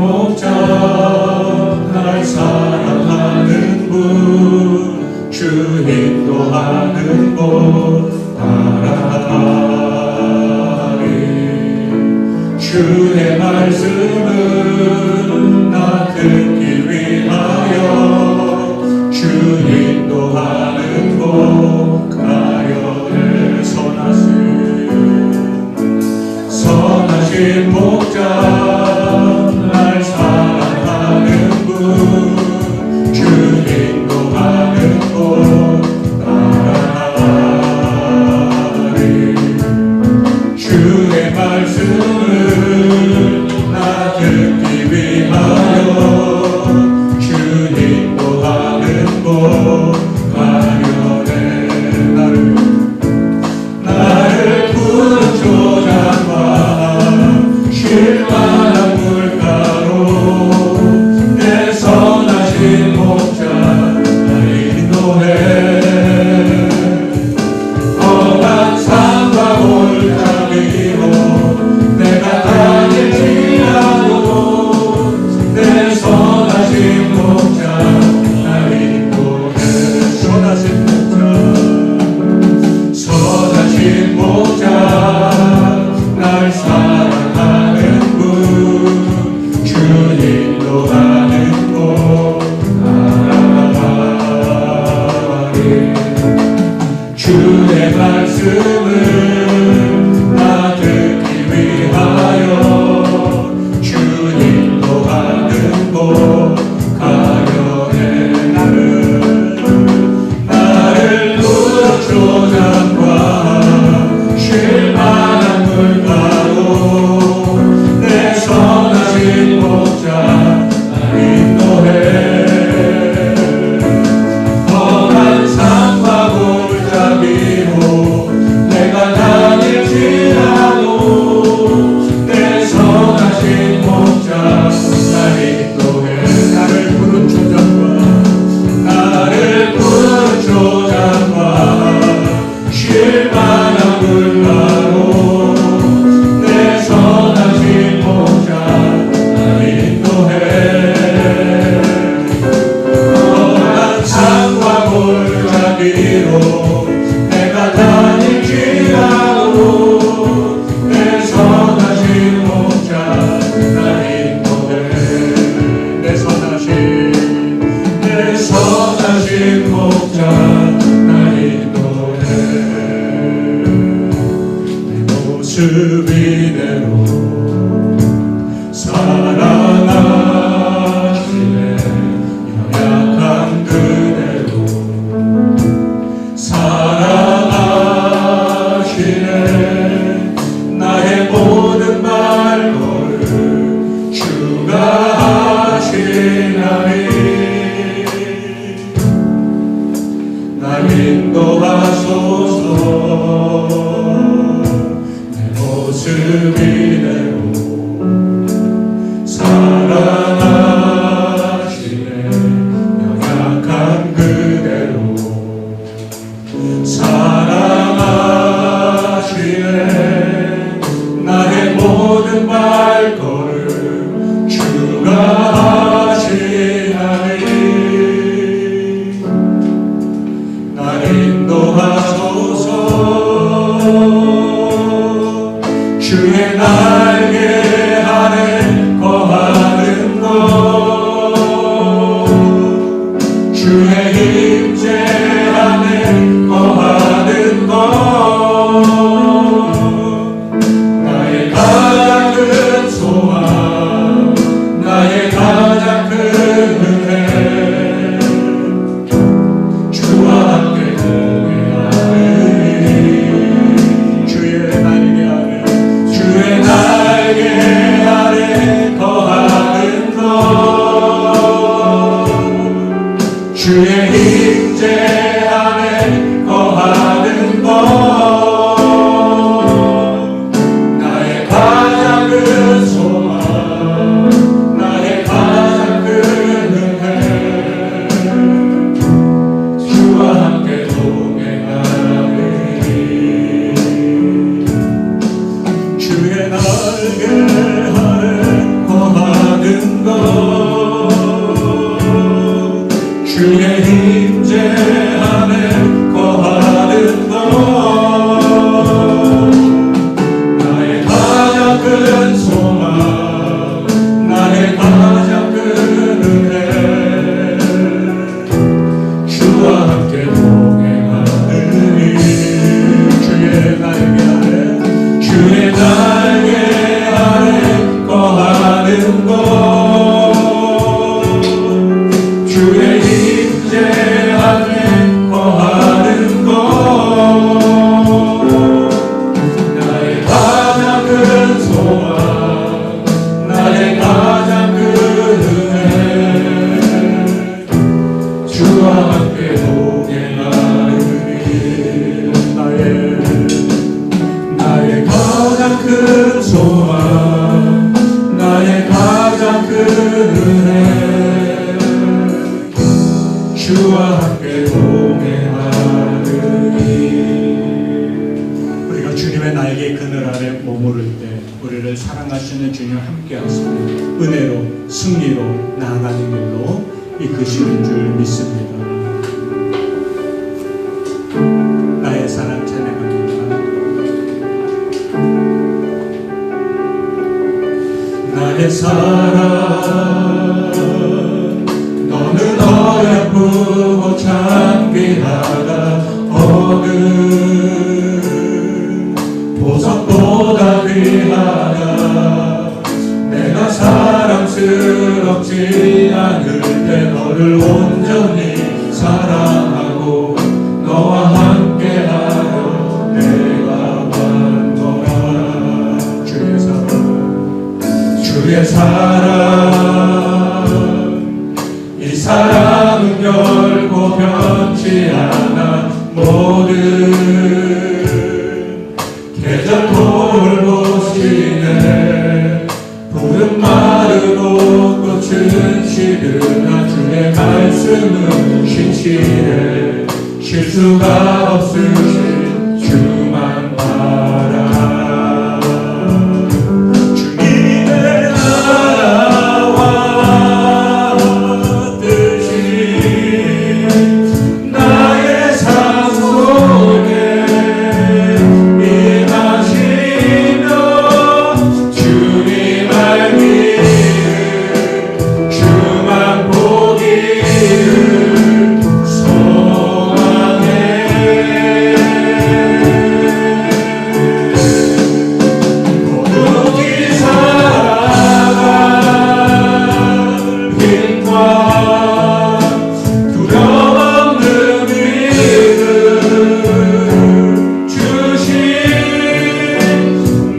목자 날 사랑하는 분 주 인도하는 곳 따라가리 주의 말씀은 나 듣기 위하여 주 인도하는 곳 가려를 선하신 목자 날 사랑하는 분 주 인도하는 곳 따라가리 주의 말씀을 나 듣기 위하여 주 인도하는 곳 가려래 나를 푸른 초장과 쉴만한 물가로 내 선하신 목자 날 인도해 험한 산과 골짜기로 내가 다닐지라도 내 선하신 목자 날 인도해 선하신 목자 날 사랑하는 분 주 인도하는 곳 따라가리 주의 말씀을 나 듣기 위하여 주 인도하는 곳 가려해 나를 푸른 초장과 쉴만한 물가로 내 선하신 목자 날 인도해 험한 산과 골짜기로 내가 다닐지라도 내 선하신 목자 날 인도해 나를 푸른 초장과 쉴만한 물가로 내 선하신 목자 날 인도해 험한 산과 골짜기로 내가 다닐지라도 내 선하신 목자 날 인도해 내 선하신 목자 날 인도해 내 모습 이대로 사랑하시네 연약한 그대로 사랑하시네 나의 모든 말걸음 주가 하시나니 날 인도하소서 내 모습 이대로 사랑하시네 연약한 그대로 사랑하시네 나의 모든 발걸음 주가 하시나니 날 인도하소서 주의 날개 아래 거하는 것 주의 임재 안에 거하는 것 나의 가장 큰 소망 나의 가장 큰 은혜 주와 함께 동행하리 주의 날개 아래 거하는 것 주의 임재 안에 거하는 것 나의 가장 큰 소망 나의 가장 큰 은혜 주와 함께 동행하리 주의 날개 아래 거하는 주의 날개 아래 거하는 곳 주의 임재 안에 거하는 곳 나의 가장 큰 소망 나의 가장 큰 은혜 주와 함께 동행하리니 나의 가장 큰 소망 나의 가장 큰 은혜 주와 함께 동행하리니 우리가 주님의 날개 그늘 아래 머무를 때 우리를 사랑하시는 주님 함께 하시고 은혜로 승리로 나아가는 길로 이끄시는 줄 믿습니다. 나의 사랑 찬양합니다. 나의 사랑 너는 어여쁘고 참 귀하다 어느 보석보다 귀하다 내가 사랑스럽지 않을 때 너를 온전히 사랑하고 너와 함께하려 내가 반도한 주의 사랑 이 사랑은 결코 변치 않아 모든 계절 돌보시네 푸른 마르고 꽃은 시드나 주의 말씀은 신실해 쉴 수가 없으신 주만 바라 주님의 나라와 뜻이 나의 삶 속에 임하시며 주님 알기를 주만 보기를 소망해 모두기 살아갈 힘과 두려움 없는 믿음 주신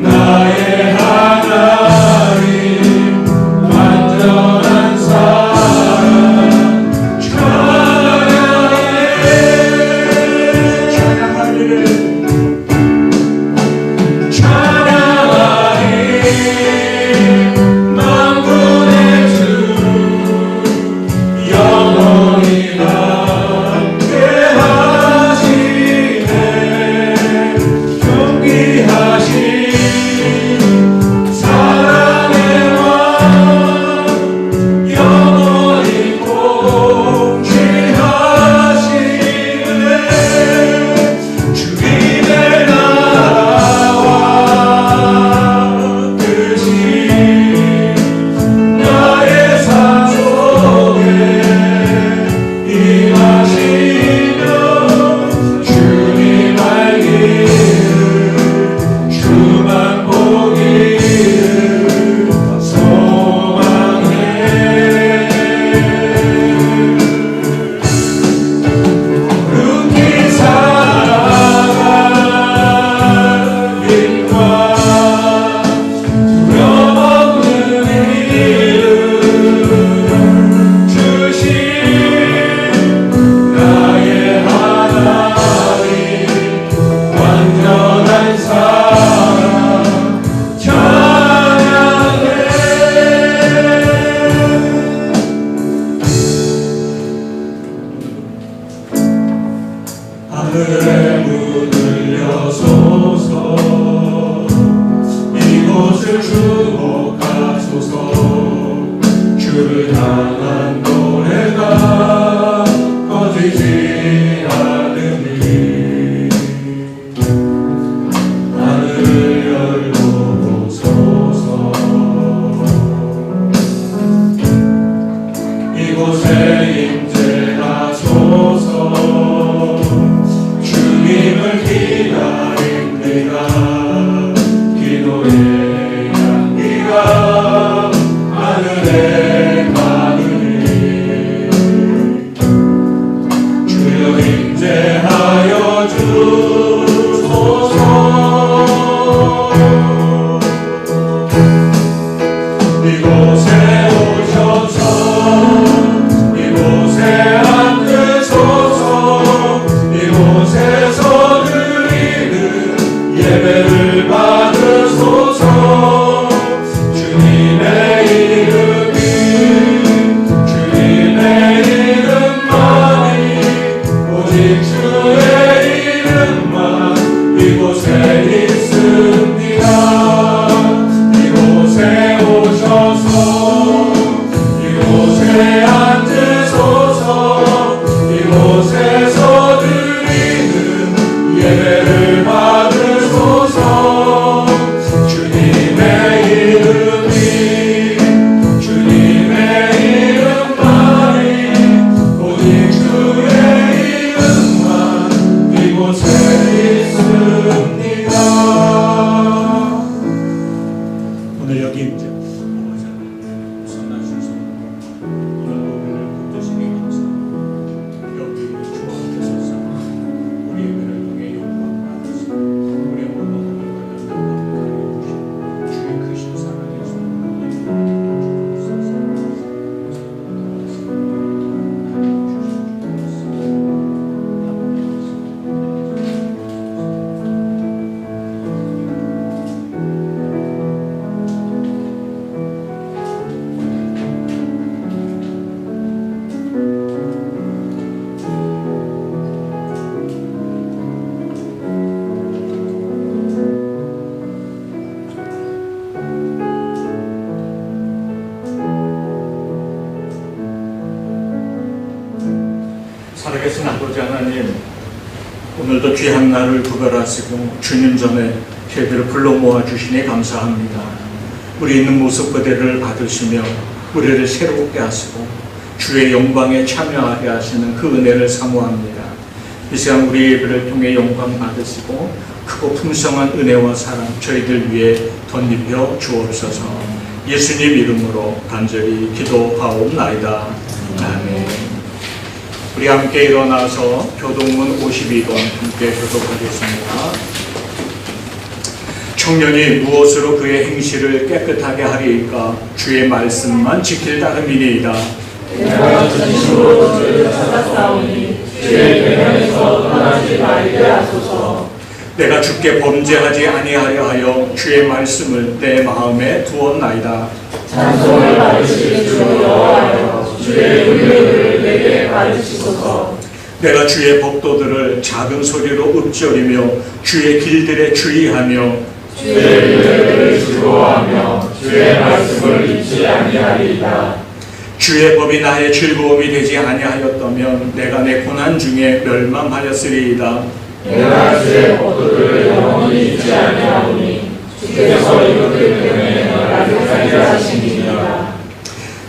나의 하나님 완전한 사랑 찬양하리 만군의 주 영원히 함께하시네 경기하신 사랑의 왕 영원히 통치하시네 주님의 나라와 뜻이 나의 삶 속에 임하시며 주님 알기를 주만 보기를 소망해 룩히 살아갈 힘과 두려움 없는 이름 주신 나의 하나님 완전한 사랑 찬양해 하늘의 문을 여소서 이곳을 주목하소서 주를 향한 노래가 꺼지지 않으니 하늘을 열고 보소서 이곳에 임재하소서 주님을 기다립니다 오늘도 귀한 날을 구별하시고 주님 전에 저희들을 불러 모아주시니 감사합니다. 우리 있는 모습 그대를 받으시며 우리를 새롭게 하시고 주의 영광에 참여하게 하시는 그 은혜를 사모합니다. 이 시간 우리 예배를 통해 영광 받으시고 크고 풍성한 은혜와 사랑 저희들 위에 덧입혀 주옵소서. 예수님 이름으로 간절히 기도하옵나이다. 아멘. 우리 함께 일어나서 교동문 52번 함께 교독하겠습니다. 청년이 무엇으로 그의 행실을 깨끗하게 하리이까? 주의 말씀만 지킬 따름이니이다. 내가 진심으로 주를 찾았사오니 주의 계명에서 떠나지 말게 하소서. 내가 주께 범죄하지 아니하려 하여 주의 말씀을 내 마음에 두었나이다. 찬송을 받으실 주 여호와여, 주의 은혜를 내게 가르치소서. 내가 주의 법도들을 작은 소리로 읊조리며 주의 길들에 주의하며 주의 은혜를 즐거워하며 주의 말씀을 잊지 아니하리이다. 주의 법이 나의 즐거움이 되지 아니하였다면 내가 내 고난 중에 멸망하였으리이다. 내가 주의 법도를 영원히 잊지 아니하오니 주께서 이것들 때문에 나를 살게 하시니이다.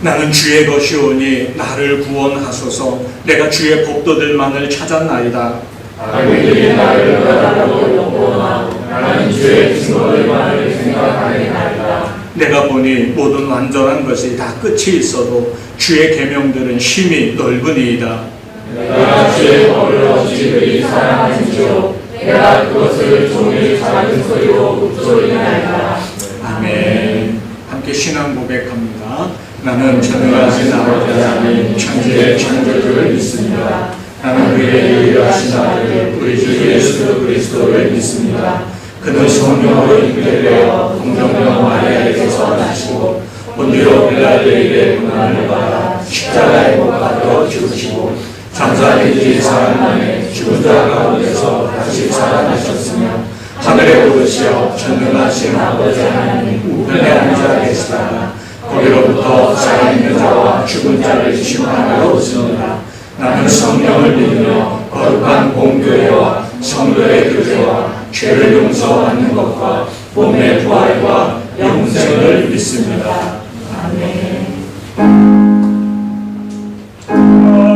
나는 주의 것이오니 나를 구원하소서. 내가 주의 법도들만을 찾았나이다. 악인들이 나를 떠나고 욕보하고 나는 주의 증거들만을 생각하리나이다. 내가 보니 모든 완전한 것이 다 끝이 있어도 주의 계명들은 심히 넓으니이다. 내가 주의 법을 어찌 그리 사랑하는지요. 내가 그것을 종일 작은 소리로 읊조리나이다. 아멘. 함께 신앙 고백합니다. 나는 전능하신 아버지 하나님 천지의 창조주를 믿습니다. 나는 그의 유일하신 아들 우리 주 예수 그리스도를 믿습니다. 그는 성령으로 잉태되어 동정녀 마리아에게서 나시고 본디오 빌라도에게 고난을 받아 십자가에 못 박혀 죽으시고 장사된 지 사흘 만에 죽은 자 가운데서 다시 살아나셨으며 하늘에 오르시어 전능하신 아버지 하나님 우편에 앉아 계시다가 거기로부터 살아있는 자와 죽은 자를 심판하러 오시느니라. 나는 성령을 믿으며 거룩한 공교회와 성도의 교제와 죄를 용서받는 것과 몸의 부활과 영생을 믿습니다. 아멘.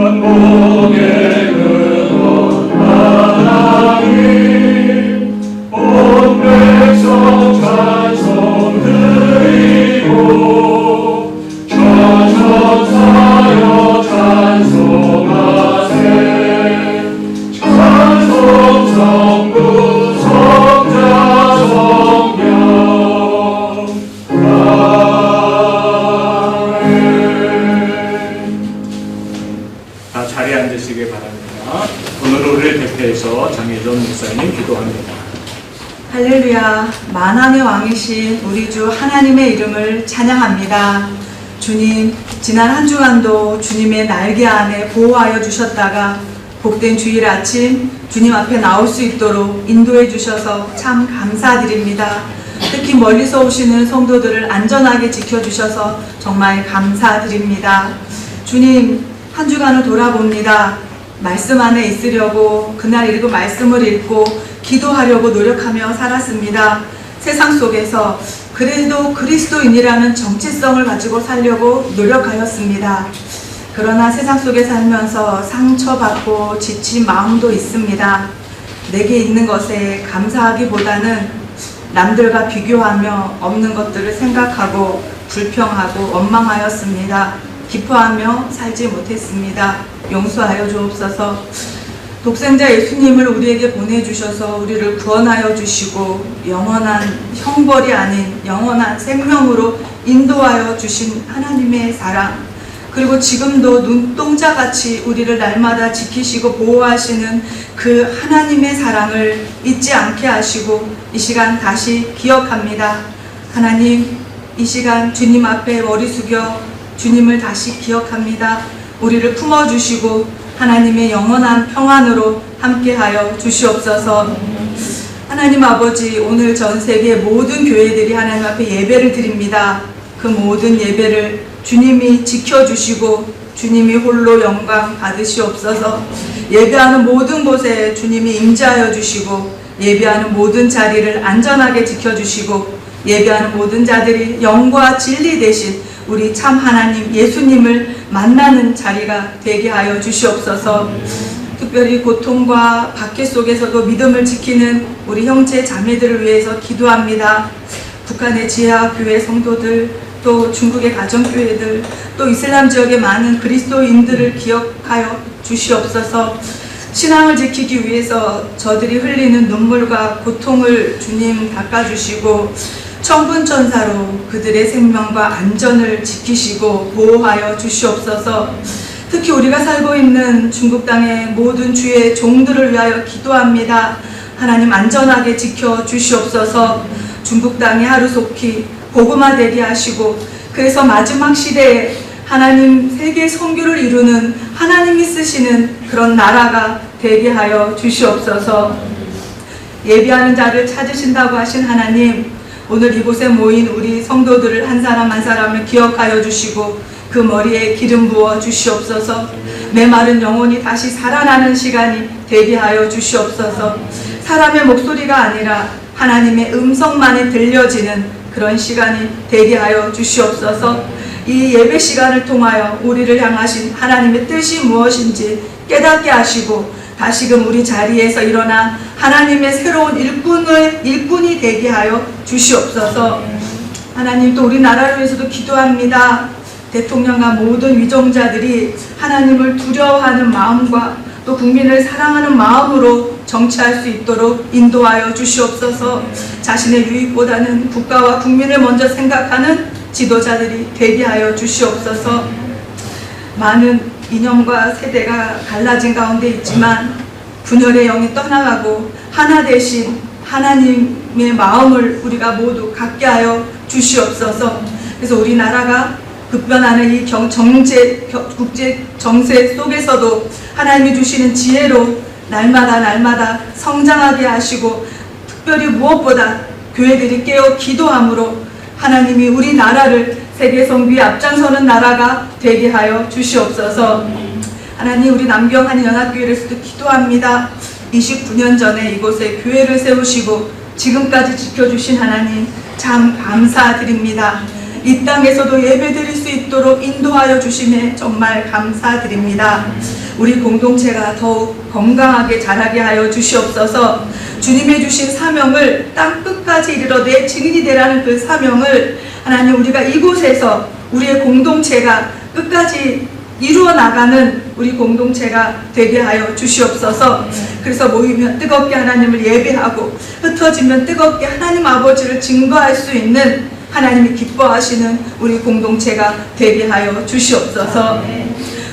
만복의 근원 하나님 온 백성 찬송 드리고 천천사여 찬송하세. 찬송 성부 성자 성령 아멘. 자리에 앉으시기 바랍니다. 오늘 우리를 대표해서 장혜전 목사님 기도합니다. 할렐루야. 만왕의 왕이신 우리 주 하나님의 이름을 찬양합니다. 주님, 지난 한 주간도 주님의 날개 안에 보호하여 주셨다가 복된 주일 아침 주님 앞에 나올 수 있도록 인도해 주셔서 참 감사드립니다. 특히 멀리서 오시는 성도들을 안전하게 지켜주셔서 정말 감사드립니다. 주님, 한 주간을 돌아봅니다. 말씀 안에 있으려고 그날 읽은 말씀을 읽고 기도하려고 노력하며 살았습니다. 세상 속에서 그래도 그리스도인이라는 정체성을 가지고 살려고 노력하였습니다. 그러나 세상 속에 살면서 상처받고 지친 마음도 있습니다. 내게 있는 것에 감사하기보다는 남들과 비교하며 없는 것들을 생각하고 불평하고 원망하였습니다. 기뻐하며 살지 못했습니다. 용서하여 주옵소서. 독생자 예수님을 우리에게 보내주셔서 우리를 구원하여 주시고 영원한 형벌이 아닌 영원한 생명으로 인도하여 주신 하나님의 사랑, 그리고 지금도 눈동자같이 우리를 날마다 지키시고 보호하시는 그 하나님의 사랑을 잊지 않게 하시고 이 시간 다시 기억합니다. 하나님, 이 시간 주님 앞에 머리 숙여 주님을 다시 기억합니다. 우리를 품어주시고 하나님의 영원한 평안으로 함께하여 주시옵소서. 하나님 아버지, 오늘 전 세계 모든 교회들이 하나님 앞에 예배를 드립니다. 그 모든 예배를 주님이 지켜주시고 주님이 홀로 영광 받으시옵소서. 예배하는 모든 곳에 주님이 임재하여 주시고 예배하는 모든 자리를 안전하게 지켜주시고 예배하는 모든 자들이 영과 진리 대신 우리 참 하나님 예수님을 만나는 자리가 되게 하여 주시옵소서. 특별히 고통과 박해 속에서도 믿음을 지키는 우리 형제 자매들을 위해서 기도합니다. 북한의 지하교회 성도들, 또 중국의 가정교회들, 또 이슬람 지역의 많은 그리스도인들을 기억하여 주시옵소서. 신앙을 지키기 위해서 저들이 흘리는 눈물과 고통을 주님 닦아주시고 천군천사로 그들의 생명과 안전을 지키시고 보호하여 주시옵소서. 특히 우리가 살고 있는 중국 땅의 모든 주의 종들을 위하여 기도합니다. 하나님 안전하게 지켜주시옵소서. 중국 땅이 하루속히 복음화되게 하시고 그래서 마지막 시대에 하나님 세계 선교를 이루는 하나님이 쓰시는 그런 나라가 되게 하여 주시옵소서. 예배하는 자를 찾으신다고 하신 하나님, 오늘 이곳에 모인 우리 성도들을 한 사람 한 사람을 기억하여 주시고 그 머리에 기름 부어 주시옵소서. 메마른 영혼이 다시 살아나는 시간이 되게 하여 주시옵소서. 사람의 목소리가 아니라 하나님의 음성만이 들려지는 그런 시간이 되게 하여 주시옵소서. 이 예배 시간을 통하여 우리를 향하신 하나님의 뜻이 무엇인지 깨닫게 하시고 다시금 우리 자리에서 일어나 하나님의 새로운 일꾼이 되게 하여 주시옵소서. 하나님, 또 우리나라를 위해서도 기도합니다. 대통령과 모든 위정자들이 하나님을 두려워하는 마음과 또 국민을 사랑하는 마음으로 정치할 수 있도록 인도하여 주시옵소서. 자신의 유익보다는 국가와 국민을 먼저 생각하는 지도자들이 되게 하여 주시옵소서. 많은 이념과 세대가 갈라진 가운데 있지만 분열의 영이 떠나가고 하나 되신 하나님의 마음을 우리가 모두 갖게 하여 주시옵소서. 그래서 우리나라가 급변하는 이 국제 정세 속에서도 하나님이 주시는 지혜로 날마다 성장하게 하시고 특별히 무엇보다 교회들이 깨어 기도함으로 하나님이 우리나라를 세계 선교에 앞장서는 나라가 되게 하여 주시옵소서. 하나님, 우리 남경한 연합교회에서도 기도합니다. 29년 전에 이곳에 교회를 세우시고 지금까지 지켜주신 하나님 참 감사드립니다. 이 땅에서도 예배드릴 수 있도록 인도하여 주심에 정말 감사드립니다. 우리 공동체가 더욱 건강하게 자라게 하여 주시옵소서. 주님의 주신 사명을 땅 끝까지 이르러 내 증인이 되라는 그 사명을 하나님, 우리가 이곳에서 우리의 공동체가 끝까지 이루어 나가는 우리 공동체가 되게 하여 주시옵소서. 그래서 모이면 뜨겁게 하나님을 예배하고 흩어지면 뜨겁게 하나님 아버지를 증거할 수 있는 하나님이 기뻐하시는 우리 공동체가 되게 하여 주시옵소서.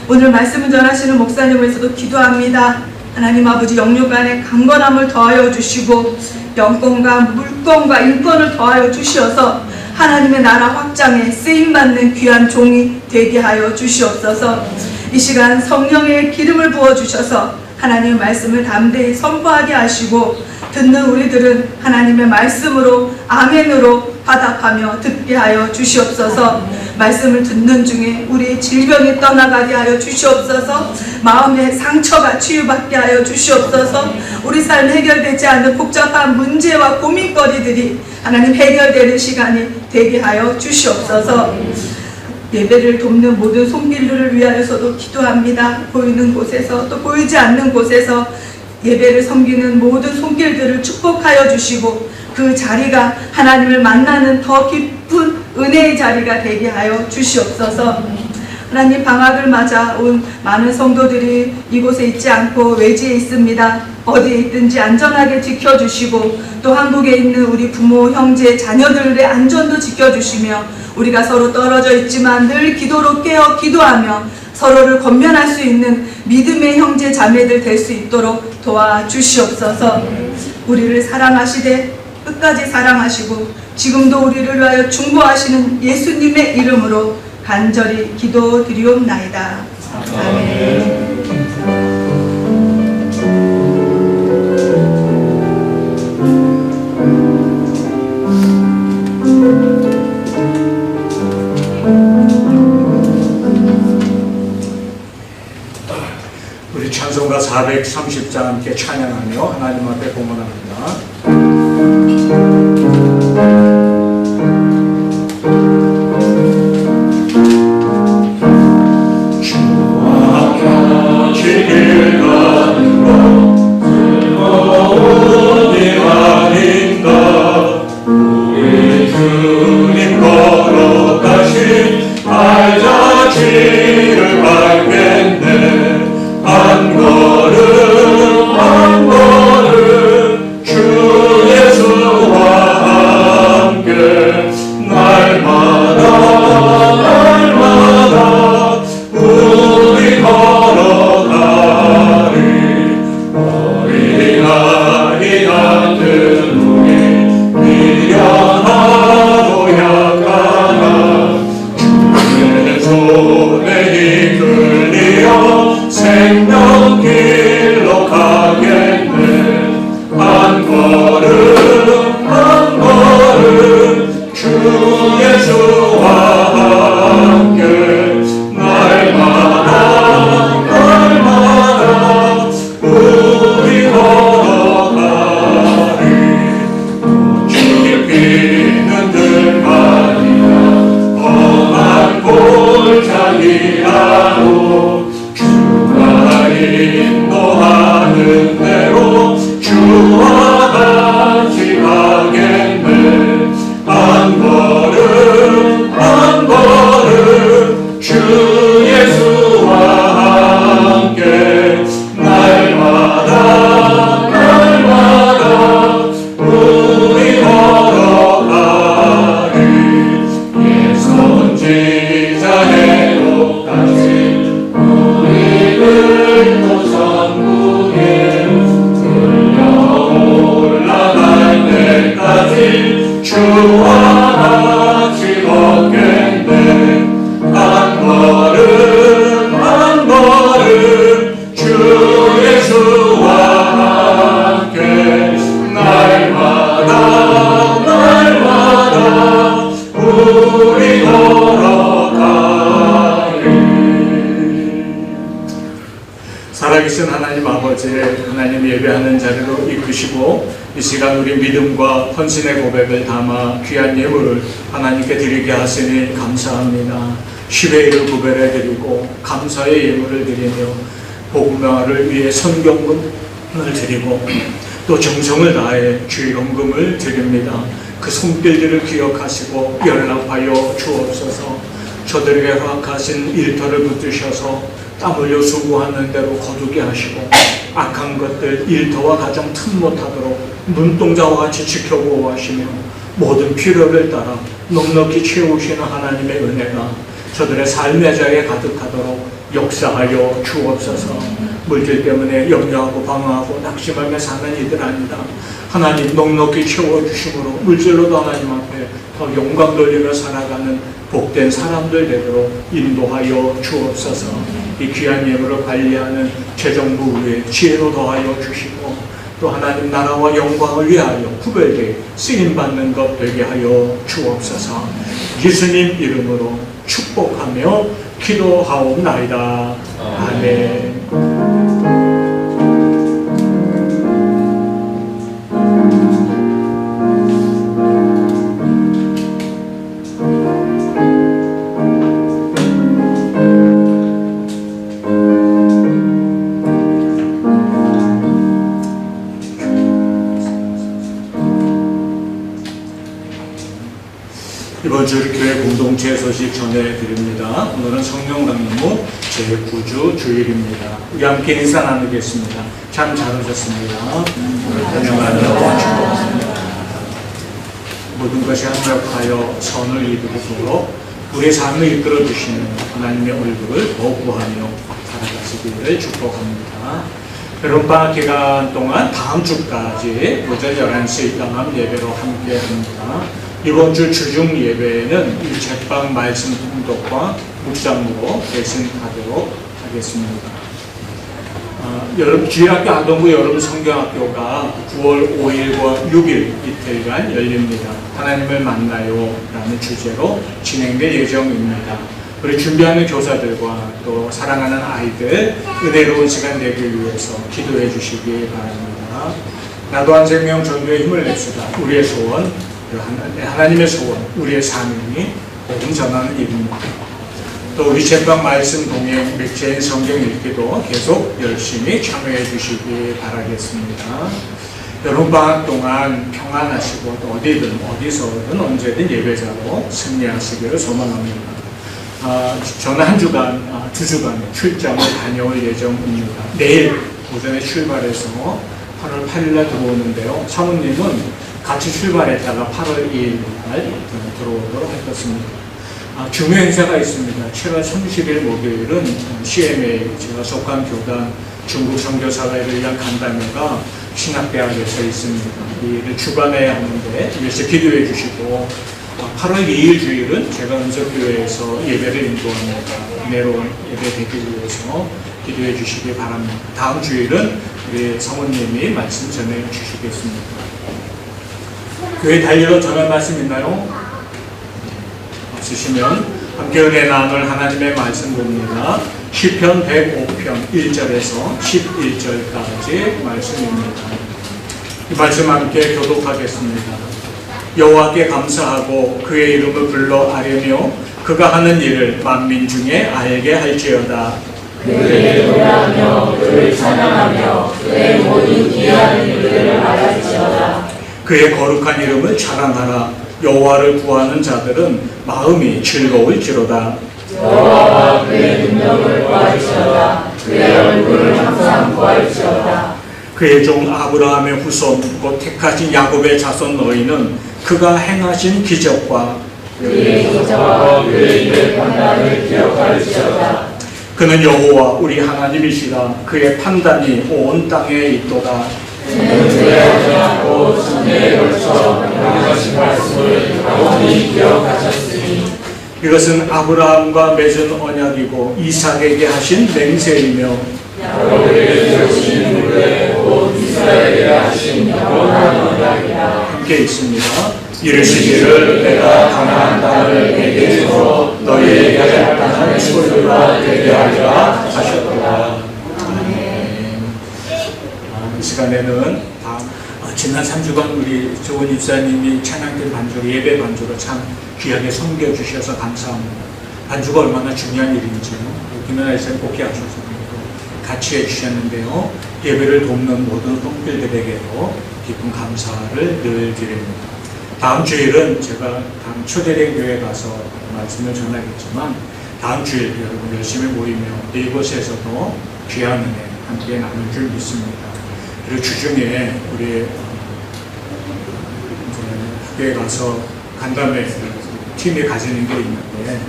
오늘 말씀을 전하시는 목사님을 위해서도 기도합니다. 하나님 아버지, 영육간의 강건함을 더하여 주시고 영권과 물권과 인권을 더하여 주시어서 하나님의 나라 확장에 쓰임받는 귀한 종이 되게 하여 주시옵소서. 이 시간 성령의 기름을 부어주셔서 하나님의 말씀을 담대히 선포하게 하시고 듣는 우리들은 하나님의 말씀으로 아멘으로 화답하며 듣게 하여 주시옵소서. 말씀을 듣는 중에 우리의 질병이 떠나가게 하여 주시옵소서. 마음의 상처가 치유받게 하여 주시옵소서. 우리 삶 해결되지 않는 복잡한 문제와 고민거리들이 하나님 해결되는 시간이 되게 하여 주시옵소서. 예배를 돕는 모든 손길들을 위하여서도 기도합니다. 보이는 곳에서 또 보이지 않는 곳에서 예배를 섬기는 모든 손길들을 축복하여 주시고 그 자리가 하나님을 만나는 더 깊은 은혜의 자리가 되게 하여 주시옵소서. 하나님, 방학을 맞아 온 많은 성도들이 이곳에 있지 않고 외지에 있습니다. 어디에 있든지 안전하게 지켜주시고 또 한국에 있는 우리 부모, 형제, 자녀들의 안전도 지켜주시며 우리가 서로 떨어져 있지만 늘 기도로 깨어 기도하며 서로를 권면할 수 있는 믿음의 형제 자매들 될 수 있도록 도와주시옵소서. 우리를 사랑하시되 끝까지 사랑하시고 지금도 우리를 위하여 중보하시는 예수님의 이름으로 간절히 기도드리옵나이다. 아멘. 우리 찬송가 찬송가 430장 함께 찬양하며 하나님 앞에 공헌합니다. 살아계신 하나님 아버지, 하나님 예배하는 자리로 이끄시고 이 시간 우리 믿음과 헌신의 고백을 담아 귀한 예물을 하나님께 드리게 하시니 감사합니다. 10의 1을 구별해 드리고 감사의 예물을 드리며 복음화를 위해 선경금을 드리고 또 정성을 다해 주일헌금을 드립니다. 그 손길들을 기억하시고 연락하여 주옵소서. 저들에게 허락하신 일터를 붙드셔서 땀 흘려 수고하는 대로 거두게 하시고 악한 것들 일터와 가정 틈 못하도록 눈동자와 같이 지켜보호하시며 모든 필요를 따라 넉넉히 채우시는 하나님의 은혜가 저들의 삶의 자리에 가득하도록 역사하여 주옵소서. 물질 때문에 염려하고 방황하고 낙심하며 사는 이들 아니다. 하나님 넉넉히 채워주심으로 물질로도 하나님 앞에 더 영광 돌리며 살아가는 복된 사람들 되도록 인도하여 주옵소서. 이 귀한 예물을 관리하는 재정부 위에 지혜로 더하여 주시고 또 하나님 나라와 영광을 위하여 구별되게 쓰임받는 것 되게 하여 주옵소서. 예수님 이름으로 축복하며 기도하옵나이다. 아멘. 이번 주 교회 공동체 소식 전해드립니다. 오늘은 성령 강림후 제9주 주일입니다. 우리 함께 인사 나누겠습니다. 참 잘 오셨습니다. 환영하며 축복합니다. 모든 것이 합력하여 선을 이루도록 우리의 삶을 이끌어주시는 하나님의 얼굴을 더욱 구하며 살아가시기를 축복합니다. 여러분 방학 기간 동안 다음 주까지 오전 11시 영암 예배로 함께합니다. 이번 주 주중 예배에는 이 책방 말씀 통독과 묵상으로 대신하도록 하겠습니다. 여러분 주일학교 아동부 여름 성경학교가 9월 5일과 6일 이틀간 열립니다. 하나님을 만나요 라는 주제로 진행될 예정입니다. 우리 준비하는 교사들과 또 사랑하는 아이들 은혜로운 시간 되기 위해서 기도해 주시기 바랍니다. 나도 한 생명 전도에 힘을 냅시다. 우리의 소원, 하나님의 소원, 우리의 사명이 복음 전하는 일입니다. 또 우리 제방 말씀 동행 맥체인 성경 읽기도 계속 열심히 참여해 주시기 바라겠습니다. 여름 방학 동안 평안하시고 또 어디든 어디서든 언제든 예배자로 승리하시기를 소망합니다. 저는 한 주간, 2주간 출장을 다녀올 예정입니다. 내일 오전에 출발해서 8월 8일날 들어오는데요. 사모님은 같이 출발했다가 8월 2일날 들어오도록 하겠습니다. 중요 행사가 있습니다. 7월 30일 목요일은 CMA, 제가 속한 교단 중국 선교사회를 위한 간담회가 신학대학에서 있습니다. 이를 주관해야 하는데 이것을 기도해 주시고 8월 2일 주일은 제가 은석교회에서 예배를 인도합니다. 은혜로운 예배 되기 위해서 기도해 주시기 바랍니다. 다음 주일은 우리 사모님이 말씀 전해 주시겠습니다. 교회 달리러 전할 말씀 있나요? 없으시면 함께 은혜 나눌 하나님의 말씀 봅니다. 시편 105편 1절에서 11절까지 말씀입니다. 이 말씀 함께 교독하겠습니다. 여호와께 감사하고 그의 이름을 불러 아뢰며 그가 하는 일을 만민 중에 알게 할지어다. 그를 노래하며 그를 찬양하며 그의 모든 기이한 일들을 말할지어다. 그의 거룩한 이름을 자랑하라. 여호와를 구하는 자들은 마음이 즐거울지로다. 여호와와 그의 능력을 구할지어다. 그의 얼굴을 항상 구할지어다. 그의 종 아브라함의 후손 곧 택하신 야곱의 자손 너희는 그가 행하신 기적과 그의 기적과 그의 일의 판단을 기억할지어다. 그는 여호와 우리 하나님이시라. 그의 판단이 온 땅에 있도다. 그는 죄하고 천대에 걸쳐 명하신 말씀을 영원히 기억하셨으니 이것은 아브라함과 맺은 언약이고 이삭에게 하신 맹세이며 야곱에게 주신 물에 곧 이스라엘에게 하신 영원한 언약이라. 함께 있습니다. 이르시기를 내가 가나안 땅을 내게 주어 너희에게 약간한 소유가 되게 하리라 하셨도다. 이 시간에는 지난 3주간 우리 좋은 입사님이 찬양팀 반주로 예배 반주로 참 귀하게 섬겨주셔서 감사합니다. 반주가 얼마나 중요한 일인지요. 김연아에서는 복귀하셔서 같이 해주셨는데요. 예배를 돕는 모든 동필들에게도 깊은 감사를 늘 드립니다. 다음 주일은 제가 다음 초대된 교회 가서 말씀을 전하겠지만 다음 주일 여러분 열심히 모이며 이곳에서도 귀한 은혜 함께 나눌 줄 믿습니다. 그리고 주중에 우리 학교에 가서 간담회 팀이 가지는 게 있는데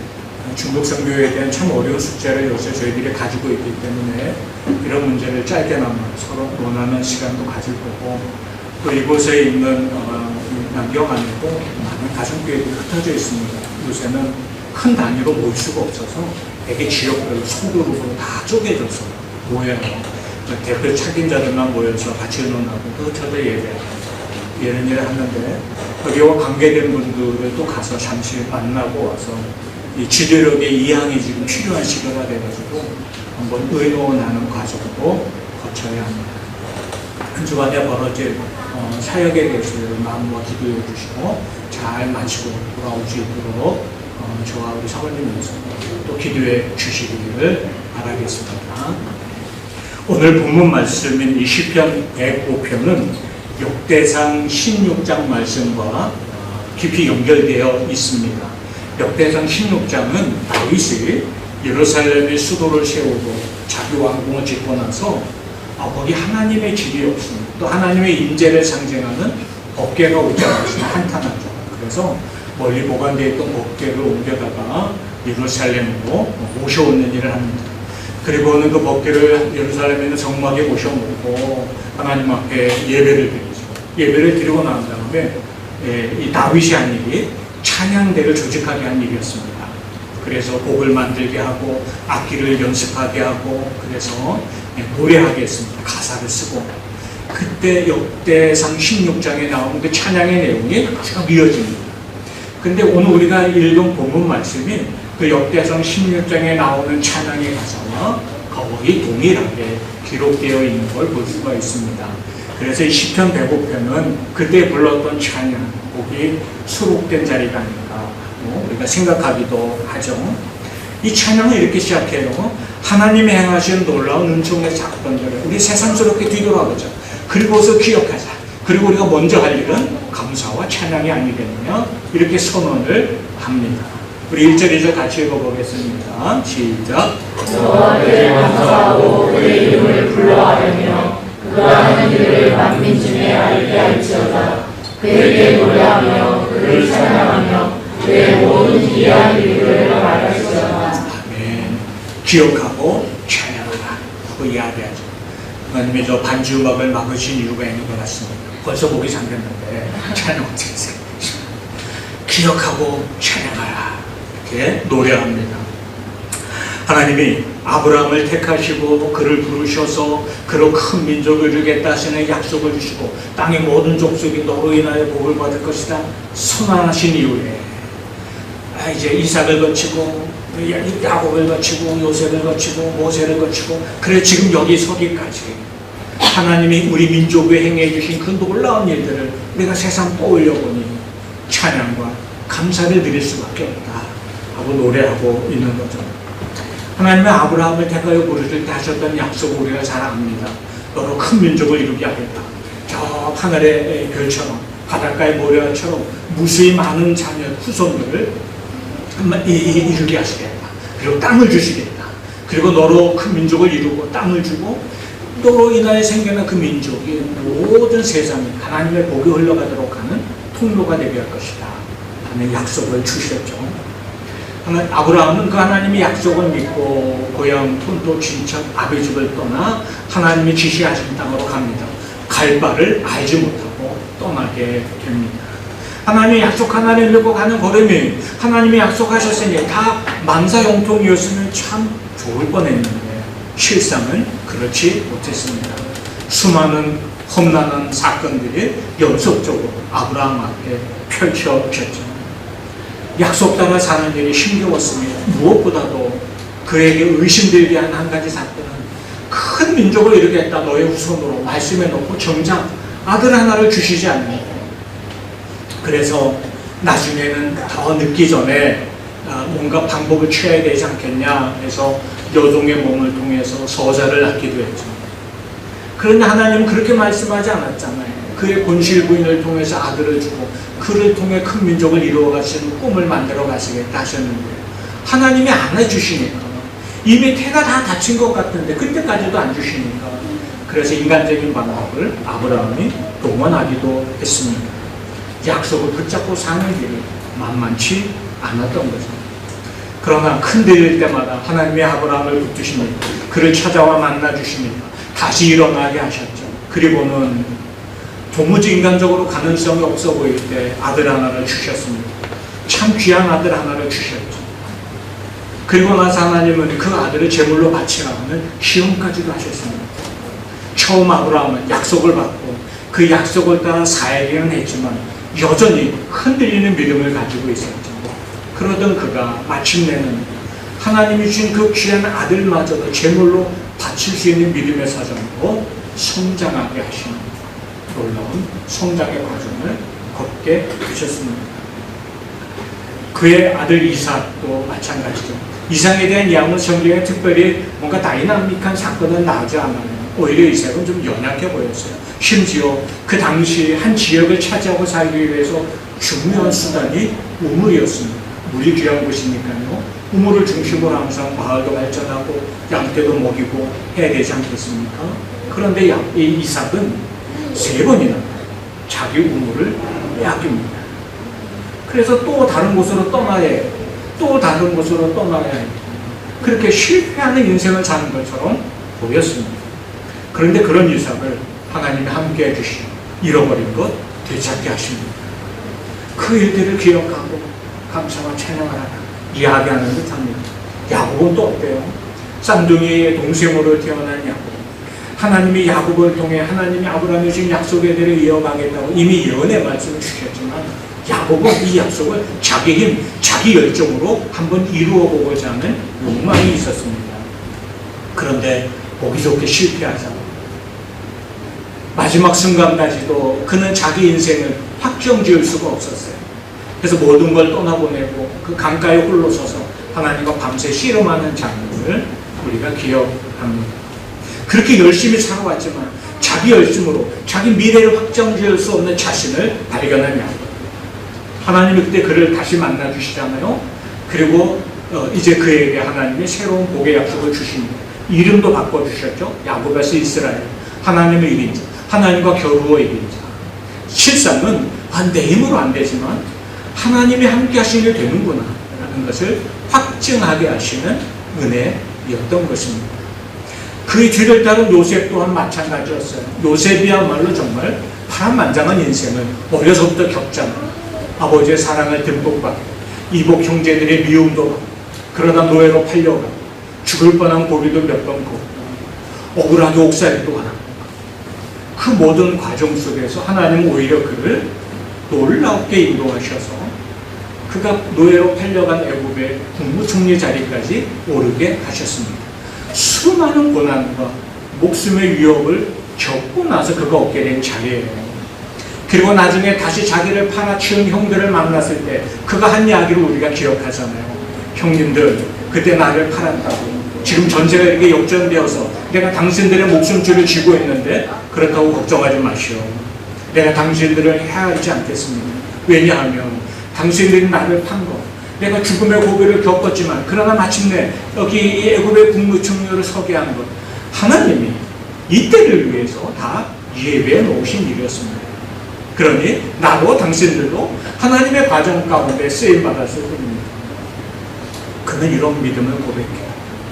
중국 선교에 대한 참 어려운 숙제를 요새 저희들이 가지고 있기 때문에 이런 문제를 짧게나마 서로 원하는 시간도 가질 거고 또 이곳에 있는 남경 안에도 많은 가정교회들이 흩어져 있습니다. 요새는 큰 단위로 모일 수가 없어서 되게 지역별로 소그룹으로 다 쪼개져서 모여요. 대표 책임자들만 모여서 같이 의논하고 흩어져 이런 일을 하는데 거기와 관계된 분들을 또 가서 잠시 만나고 와서 이 지도력의 이양이 지금 필요한 시기가 돼가지고 한번 의논하는 과정도 거쳐야 합니다. 한 주간에 벌어질 사역에 대해서 마음과 기도해 주시고 잘 마치고 돌아올 수 있도록 저와 우리 사모님께서 또 기도해 주시기를 바라겠습니다. 오늘 본문 말씀인 이 시편 105편은 역대상 16장 말씀과 깊이 연결되어 있습니다. 역대상 16장은 다윗이 예루살렘의 수도를 세우고 자기 왕궁을 짓고 나서 거기 하나님의 집이 없습니다. 또 하나님의 임재를 상징하는 법궤가 오자마자 한탄하죠. 그래서 멀리 보관되어 있던 법궤를 옮겨다가 예루살렘으로 모셔오는 일을 합니다. 그리고는 그 법궤를 예루살렘에 있는 성막에 모셔놓고 하나님 앞에 예배를 드리죠. 예배를 드리고 난 다음에 이 다윗이 한 일이 찬양대를 조직하게 한 일이었습니다. 그래서 곡을 만들게 하고 악기를 연습하게 하고 그래서 노래하게 했습니다. 가사를 쓰고 그때 역대상 16장에 나오는 그 찬양의 내용이 쭉 이어집니다. 근데 오늘 우리가 읽은 본문 말씀이 그 역대상 16장에 나오는 찬양의 가사와 거의 동일하게 기록되어 있는 걸 볼 수가 있습니다. 그래서 이 시편 105편은 그때 불렀던 찬양곡이 수록된 자리가 아닌가 우리가 생각하기도 하죠. 이 찬양은 이렇게 시작해요. 하나님이 행하신 놀라운 은총의 사건들을 우리 새삼스럽게 뒤돌아보자. 그리고서 기억하자. 그리고 우리가 먼저 할 일은 감사와 찬양이 아니겠느냐 이렇게 선언을 합니다. 우리 1절 2절 같이 읽어보겠습니다. 시작. 여호와께 감사하고 그의 이름을 불러하려며 그가 하는 일을 만민 중에 알게 할지어다. 그에게 노래하며 그를 찬양하며 그의 모든 기이한 일들을 말할지어다. 아멘. 기억하고 찬양하라 하고 이야기하죠. 하나님이 저 반주 음악을 막으신 이유가 있는 것 같습니다. 벌써 목이 잠겼는데 찬양 어떻게 했어요? 기억하고 찬양하라 이렇게 노래합니다. 하나님이 아브라함을 택하시고 그를 부르셔서 그로 큰 민족을 이루겠다 하시는 약속을 주시고 땅의 모든 족속이 너로 인하여 복을 받을 것이다 선언하신 이후에 이제 이삭을 거치고 야곱을 거치고 요셉을 거치고 모세를 거치고 그래 지금 여기 서기까지 하나님이 우리 민족에 행해 주신 그 놀라운 일들을 우리가 세상 떠올려 보니 찬양과 감사를 드릴 수밖에 없다 하고 노래하고 있는 거죠. 하나님의 아브라함을 택하여 부르실 때 하셨던 약속을 우리가 잘 압니다. 너로 큰 민족을 이루게 하겠다. 저 하늘의 별처럼 바닷가의 모래처럼 무수히 많은 자녀 후손들을 이루게 하시겠다. 그리고 땅을 주시겠다. 그리고 너로 큰 민족을 이루고 땅을 주고 너로 인하여 생겨난 그 민족이 모든 세상에 하나님의 복이 흘러가도록 하는 통로가 되게 할 것이다 하는 약속을 주셨죠. 아브라함은 그 하나님의 약속을 믿고 고향 톤도 친척 아비집을 떠나 하나님이 지시하신 땅으로 갑니다. 갈 바를 알지 못하고 떠나게 됩니다. 하나님의 약속 하나를 믿고 가는 걸음이 하나님이 약속하셨으니 다 만사형통이었으면 참 좋을 뻔했는데 실상은 그렇지 못했습니다. 수많은 험난한 사건들이 연속적으로 아브라함 앞에 펼쳐졌죠. 약속 따라 사는 일이 힘겨웠으며 무엇보다도 그에게 의심들게 한 한 가지 사건은 큰 민족을 이루겠다 너의 후손으로 말씀해 놓고 정작 아들 하나를 주시지 않는 거예요. 그래서 나중에는 더 늦기 전에 뭔가 방법을 취해야 되지 않겠냐 해서 여종의 몸을 통해서 서자를 낳기도 했죠. 그런데 하나님은 그렇게 말씀하지 않았잖아요. 그의 본실 부인을 통해서 아들을 주고 그를 통해 큰 민족을 이루어 가시는 꿈을 만들어 가시겠다 하셨는데 하나님이 안 해주시니까 이미 태가 다 닫힌 것 같은데 그때까지도 안 주시니까 그래서 인간적인 방법을 아브라함이 동원하기도 했습니다. 약속을 붙잡고 사는 길이 만만치 않았던 거죠. 그러나 큰일일 때마다 하나님이 아브라함을 붙드십니다. 그를 찾아와 만나주십니다. 다시 일어나게 하셨죠. 그리고는 도무지 인간적으로 가능성이 없어 보일 때 아들 하나를 주셨습니다. 참 귀한 아들 하나를 주셨죠. 그리고 나서 하나님은 그 아들을 제물로 바치라 하는 시험까지도 하셨습니다. 처음 아브라함은 약속을 받고 그 약속을 따라 살기는 했지만 여전히 흔들리는 믿음을 가지고 있었죠. 그러던 그가 마침내는 하나님이 주신 그 귀한 아들마저도 제물로 바칠 수 있는 믿음의 사정으로 성장하게 하시는 놀라운 성장의 과정을 걷게 하셨습니다. 그의 아들 이삭도 마찬가지죠. 이삭에 대한 이야기는 성경에 특별히 뭔가 다이나믹한 사건은 나오지 않아요. 오히려 이삭은 좀 연약해 보였어요. 심지어 그 당시 한 지역을 차지하고 살기 위해서 중요한 수단이 우물이었습니다. 물이 귀한 곳이니까요. 우물을 중심으로 항상 마을도 발전하고 양떼도 먹이고 해야 되지 않겠습니까? 그런데 이 이삭은 3번이나 자기 우물을 빼앗깁니다. 그래서 또 다른 곳으로 떠나야 해요. 또 다른 곳으로 떠나야 해요. 그렇게 실패하는 인생을 사는 것처럼 보였습니다. 그런데 그런 이삭을 하나님이 함께 해주시고 잃어버린 것 되찾게 하십니다. 그 일들을 기억하고 감사와 찬양을 하라 이야기하는 듯합니다. 야곱은 또 어때요? 쌍둥이의 동생으로 태어난 야곱. 하나님이 야곱을 통해 하나님이 아브라함이 주신 약속의 대로 이어가겠다고 이미 예언의 말씀을 주셨지만 야곱은 이 약속을 자기 힘, 자기 열정으로 한번 이루어 보고자 하는 욕망이 있었습니다. 그런데 보기 좋게 실패하잖아요. 마지막 순간까지도 그는 자기 인생을 확정 지을 수가 없었어요. 그래서 모든 걸 떠나보내고 그 강가에 홀로 서서 하나님과 밤새 씨름하는 장면을 우리가 기억합니다. 그렇게 열심히 살아왔지만 자기 열심으로 자기 미래를 확정 지을 수 없는 자신을 발견한 야곱. 하나님이 그때 그를 다시 만나 주시잖아요. 그리고 이제 그에게 하나님이 새로운 복의 약속을 주십니다. 이름도 바꿔주셨죠. 야곱에서 이스라엘, 하나님의 이름자, 하나님과 겨루어 이긴 자. 실상은 내 힘으로 안 되지만 하나님이 함께 하시게 되는구나 라는 것을 확증하게 하시는 은혜였던 것입니다. 그의 뒤를 따른 요셉 또한 마찬가지였어요. 요셉이야말로 정말 파란만장한 인생을 어려서부터 겪잖아요. 아버지의 사랑을 듬뿍 받고 이복 형제들의 미움도 받고 그러다 노예로 팔려가고 죽을 뻔한 고비도 몇 번 걷고 억울하게 옥살이도 하나. 그 모든 과정 속에서 하나님은 오히려 그를 놀랍게 인도하셔서 그가 노예로 팔려간 애굽의 국무총리 자리까지 오르게 하셨습니다. 수많은 고난과 목숨의 위협을 겪고 나서 그가 얻게 된 자리예요. 그리고 나중에 다시 자기를 팔아치운 형들을 만났을 때 그가 한 이야기를 우리가 기억하잖아요. 형님들, 그때 나를 팔았다고. 지금 전세가 이렇게 역전되어서 내가 당신들의 목숨줄을 쥐고 있는데 그렇다고 걱정하지 마시오. 내가 당신들을 헤아리지 않겠습니다. 왜냐하면 당신들이 나를 판 것, 내가 죽음의 고비를 겪었지만 그러나 마침내 여기 애굽의 국무총리로 서게 한 것, 하나님이 이때를 위해서 다 예배해 놓으신 일이었습니다. 그러니 나도 당신들도 하나님의 과정 가운데 쓰임받았을 뿐입니다. 그는 이런 믿음을 고백해요.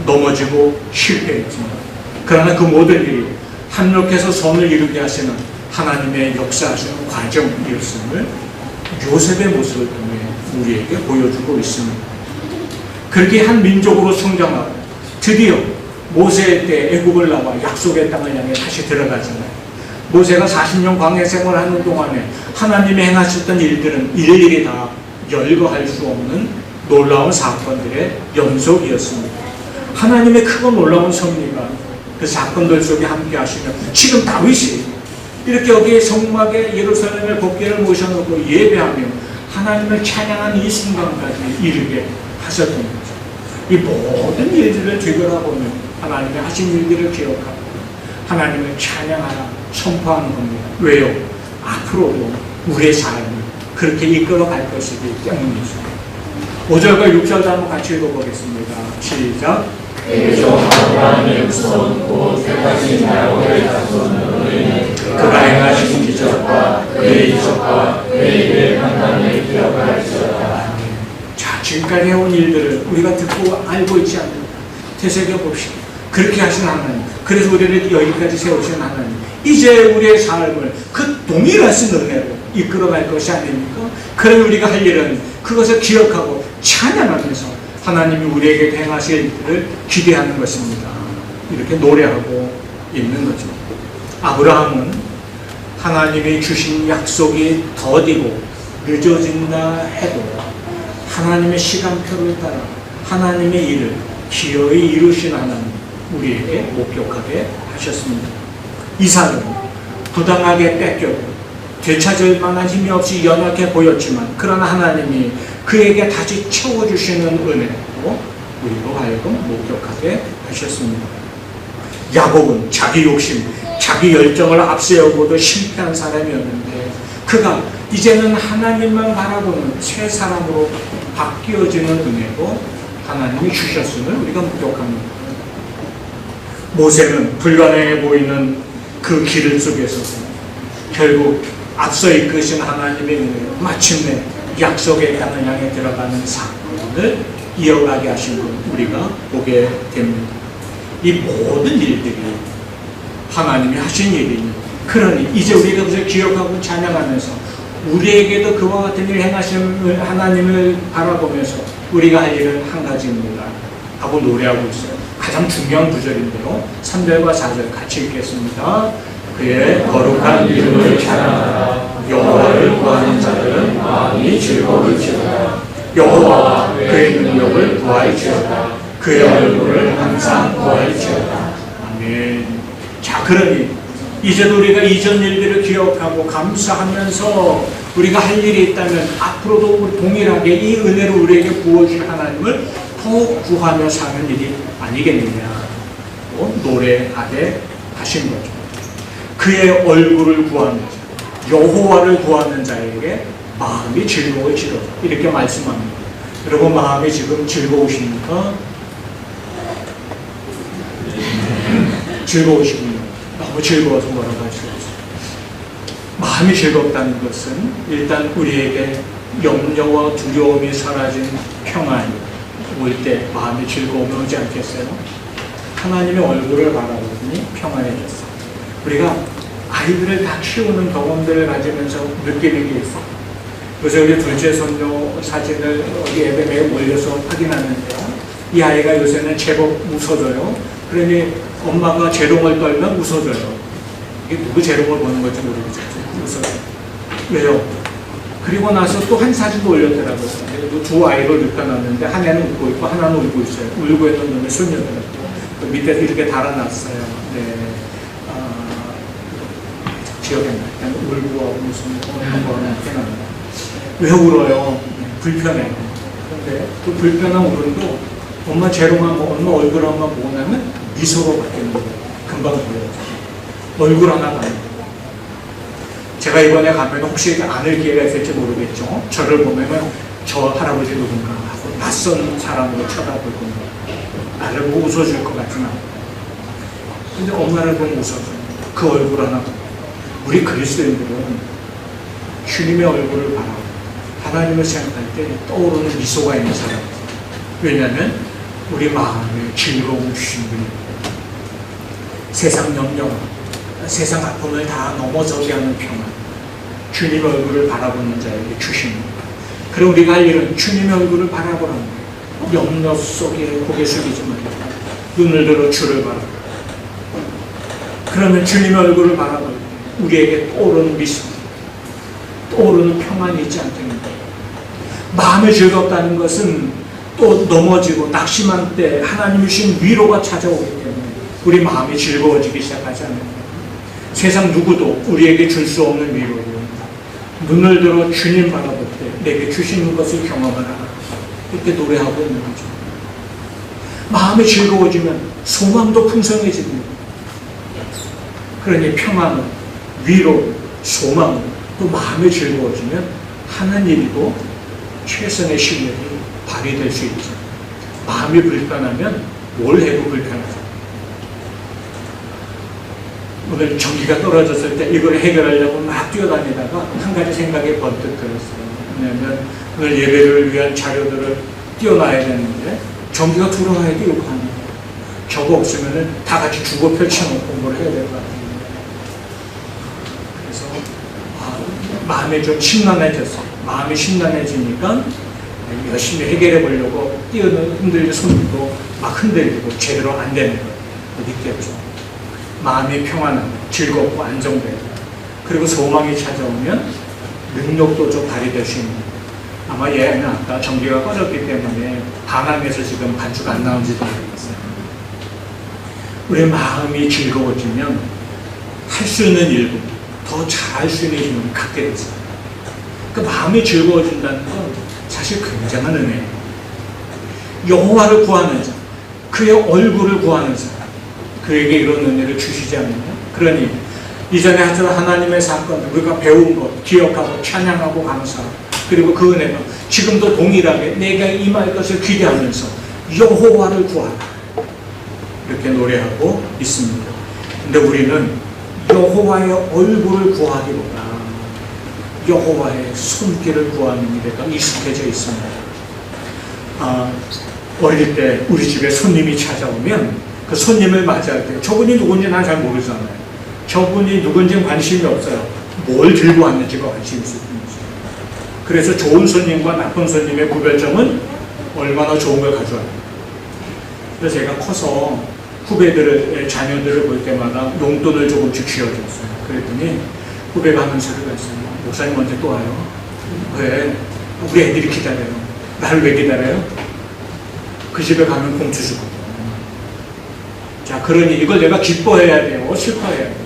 넘어지고 실패했지만 그러나 그 모든 일이 합력해서 선을 이루게 하시는 하나님의 역사하시는 과정이었음을 요셉의 모습을 통해 우리에게 보여주고 있습니다. 그렇게 한 민족으로 성장하고 드디어 모세 때 애굽을 나와 약속의 땅을 향해 다시 들어가잖아요. 모세가 40년 광야 생활하는 동안에 하나님이 행하셨던 일들은 일일이 다 열거할 수 없는 놀라운 사건들의 연속이었습니다. 하나님의 크고 놀라운 섭리가 그 사건들 속에 함께 하시며 지금 다윗이 이렇게 여기 성막에 예루살렘의 법궤를 모셔놓고 예배하며 하나님을 찬양한 이 순간까지 이르게 하셨던 거죠. 이 모든 일들을 되돌아보며 하나님의 하신 일들을 기억하고 하나님을 찬양하라 선포하는 겁니다. 왜요? 앞으로도 우리의 삶을 그렇게 이끌어갈 것이기 때문이죠. 5절과 6절도 한번 같이 읽어보겠습니다. 시작. 그가 행하신 기적과 그의 이적과 그의 일의 판단을 기억할지어다. 자, 지금까지 해온 일들을 우리가 듣고 알고 있지 않습니까? 되새겨봅시다. 그렇게 하신 하나님, 그래서 우리를 여기까지 세우신 하나님, 이제 우리의 삶을 그 동일하신 은혜로 이끌어갈 것이 아닙니까? 그럼 우리가 할 일은 그것을 기억하고 찬양하면서 하나님이 우리에게 행하실 일들을 기대하는 것입니다. 이렇게 노래하고 있는 거죠. 아브라함은 하나님이 주신 약속이 더디고 늦어진다 해도 하나님의 시간표를 따라 하나님의 일을 기어이 이루신 하나님 우리에게 목격하게 하셨습니다. 이삭은 부당하게 뺏겨도 되찾을 만한 힘이 없이 연약해 보였지만 그러나 하나님이 그에게 다시 채워주시는 은혜로 우리로 하여금 목격하게 하셨습니다. 야곱은 자기 욕심, 자기 열정을 앞세우고도 실패한 사람이었는데 그가 이제는 하나님만 바라보는 새 사람으로 바뀌어지는 은혜로 하나님이 주셨음을 우리가 목격합니다. 모세는 불가능해 보이는 그 길 속에서 결국 앞서 이끄신 하나님의 은혜로 마침내 약속의 땅을 향해 들어가는 사건을 이어가게 하신 것 우리가 보게 됩니다. 이 모든 일들이 하나님이 하신 일이니 그러니 이제 우리가 그것을 기억하고 찬양하면서 우리에게도 그와 같은 일 행하시는 하나님을 바라보면서 우리가 할 일은 한 가지입니다 하고 노래하고 있어요. 가장 중요한 구절인데요. 3절과 4절 같이 읽겠습니다. 그의 거룩한 이름을 찬양하라. 여호와를 구하는 자들은 마음이 즐거울지어다. 여호와와 그의 능력을 구할지어다. 그의 얼굴을 항상 구할지어다. 아멘. 자, 그러니 이제도 우리가 이전 일들을 기억하고 감사하면서 우리가 할 일이 있다면 앞으로도 우리 동일하게 이 은혜를 우리에게 부어주신 하나님을 더 구하며 사는 일이 아니겠느냐. 노래하게 하신 거죠. 그의 얼굴을 구하는 자, 여호와를 구하는 자에게 마음이 즐거워지도다. 이렇게 말씀합니다. 여러분 마음이 지금 즐거우십니까? 즐거우시군요. 너무 즐거워서 뭐라고 할 수 없어요. 마음이 즐겁다는 것은 일단 우리에게 염려와 두려움이 사라진 평안이 올 때 마음이 즐거움이 오지 않겠어요? 하나님의 얼굴을 바라보니 평안해졌어요. 우리가 아이들을 다 키우는 경험들을 가지면서 느끼는 게 있어요. 그래서 우리 둘째 손녀 사진을 어디 예배에 몰려서 확인하는데요. 이 아이가 요새는 제법 웃어줘요. 그러니 엄마가 재롱을 떨면 웃어줘요. 이게 누구 재롱을 보는 건지 모르겠어요. 웃어요. 왜요? 그리고 나서 또 한 사진도 올렸더라고요. 두 아이를 눕혀놨는데 한 애는 웃고 있고 하나는 울고 있어요. 울고 있는 놈의 손녀더라고요. 그 밑에서 이렇게 달아놨어요. 네. 기억이 나요. 그냥 울고 무슨 웃는 거는 해놨나요? 왜 울어요? 불편해요. 근데 그 불편한 울음도 엄마 재롱만 엄마 얼굴 한번 보고 나면 미소로 바뀌는 거예요. 금방 보여요. 얼굴 하나 봐요. 제가 이번에 가면 혹시 안을 기회가 있을지 모르겠죠. 저를 보면은 저 할아버지 누군가 하고 낯선 사람으로 쳐다볼 겁니다. 나를 보고 웃어줄 것 같진 않아요. 근데 엄마를 보면 웃어줘요. 그 얼굴 하나 보고. 우리 그리스도인들은 주님의 얼굴을 바라고 하나님을 생각할 때 떠오르는 미소가 있는 사람이에요. 왜냐하면 우리 마음에 즐거움 주신 분이에요. 세상 염려, 세상 아픔을 다 넘어서게 하는 평안, 주님의 얼굴을 바라보는 자에게 주신 거예요. 그럼 우리가 할 일은 주님의 얼굴을 바라보라는 거예요. 염려 속에 고개 숙이지 말고 눈을 들어 주를 바라보고, 그러면 주님의 얼굴을 바라보고 우리에게 떠오르는 미소, 떠오르는 평안이 있지 않겠는가. 마음이 즐겁다는 것은 또 넘어지고 낙심한 때 하나님이 주신 위로가 찾아오기 때문에 우리 마음이 즐거워지기 시작하지 않을까. 세상 누구도 우리에게 줄 수 없는 위로예요. 눈을 들어 주님 바라볼 때 내게 주시는 것을 경험하라. 이렇게 노래하고 있는 거죠. 마음이 즐거워지면 소망도 풍성해집니다. 그러니 평안은 위로, 소망, 또 마음이 즐거워지면 하는 일도 최선의 실력이 발휘될 수 있죠. 마음이 불편하면 뭘 해도 불편하죠. 오늘 전기가 떨어졌을 때 이걸 해결하려고 막 뛰어다니다가 한 가지 생각이 번뜩 들었어요. 왜냐하면 오늘 예배를 위한 자료들을 띄워놔야 되는데 전기가 들어와야 돼, 이거 하는 거예요. 저거 없으면 다 같이 주고 펼쳐놓고 뭘 해야 될 것 같아요. 마음이 좀 심란해졌어. 마음이 심란해지니까 열심히 해결해 보려고 흔들리는 손도 막 흔들리고 제대로 안 되는 걸 느꼈죠. 마음이 평안하고 즐겁고 안정되고, 그리고 소망이 찾아오면 능력도 좀 발휘될 수 있는 거예요. 아마 얘는 아까 전기가 꺼졌기 때문에 방황에서 지금 반주가 안 나온지도 모르겠어요. 우리 마음이 즐거워지면 할 수 있는 일도 더 잘할 수 있는 힘을 갖게 되죠. 그 마음이 즐거워진다는 건 사실 굉장한 은혜예요. 여호와를 구하는 자, 그의 얼굴을 구하는 자, 그에게 이런 은혜를 주시지 않느냐. 그러니 이전에 하던 하나님의 사건, 우리가 배운 것 기억하고 찬양하고 감사하고, 그리고 그 은혜가 지금도 동일하게 내가 임할 것을 기대하면서 여호와를 구하라, 이렇게 노래하고 있습니다. 근데 우리는 여호와의 얼굴을 구하기보다 여호와의 손길을 구하는 일에가 익숙해져 있습니다. 어릴 때 우리 집에 손님이 찾아오면 그 손님을 맞이할 때 저분이 누군지 난 잘 모르잖아요. 저분이 누군지 관심이 없어요. 뭘 들고 왔는지가 관심이 있을 뿐이죠. 그래서 좋은 손님과 나쁜 손님의 구별점은 얼마나 좋은 걸 가져와요. 그래서 제가 커서 후배들의 자녀들을 볼 때마다 용돈을 조금씩 쥐어줬어요. 그랬더니 후배가 하는 소리가 있어요. 목사님 언제 또 와요? 왜? 우리 애들이 기다려요. 나를 왜 기다려요? 그 집에 가면 봉투 주거든. 자, 그러니 이걸 내가 기뻐해야 돼요? 슬퍼해야 돼요?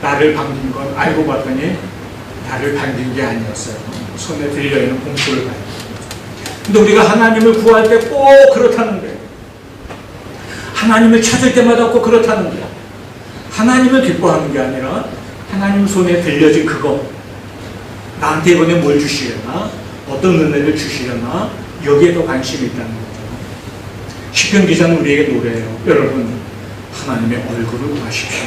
나를 반긴 건 알고 봤더니 나를 반긴 게 아니었어요. 손에 들려있는 봉투를 봐요. 근데 우리가 하나님을 구할 때 꼭 그렇다는 거예요. 하나님을 찾을 때마다 꼭 그렇다는 거예요. 하나님을 기뻐하는 게 아니라 하나님 손에 들려진 그거, 나한테 이번에 뭘 주시려나, 어떤 은혜를 주시려나, 여기에 더 관심이 있다는 거죠. 시편 기자는 우리에게 노래해요. 여러분, 하나님의 얼굴을 구하십시오.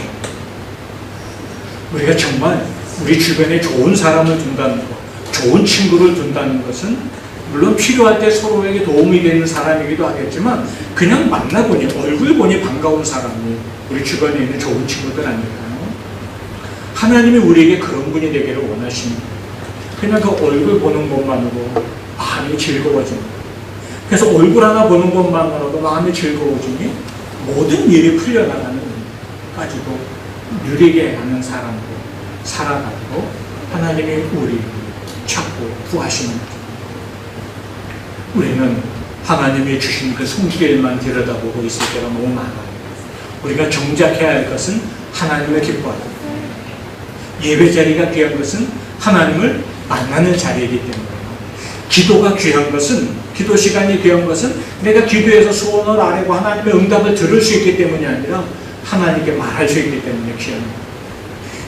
우리가 정말 우리 주변에 좋은 사람을 둔다는 것, 좋은 친구를 둔다는 것은 물론 필요할 때 서로에게 도움이 되는 사람이기도 하겠지만 그냥 만나보니, 얼굴 보니 반가운 사람이 우리 주변에 있는 좋은 친구들 아닐까요? 하나님이 우리에게 그런 분이 되기를 원하십니다. 그냥 그 얼굴 보는 것만으로 마음이 즐거워집니다. 그래서 얼굴 하나 보는 것만으로도 마음이 즐거워지니 모든 일이 풀려나가는 까지도 누리게 하는 사람으로 살아가고 하나님이 우리 찾고 구하시는 거죠. 우리는 하나님이 주신 그 손길만 들여다보고 있을 때가 너무 많아요. 우리가 정작해야 할 것은 하나님을 기뻐하고, 예배 자리가 귀한 것은 하나님을 만나는 자리이기 때문에, 기도가 귀한 것은, 기도 시간이 귀한 것은 내가 기도해서 소원을 아뢰고 하나님의 응답을 들을 수 있기 때문이 아니라 하나님께 말할 수 있기 때문에 귀한 거예요.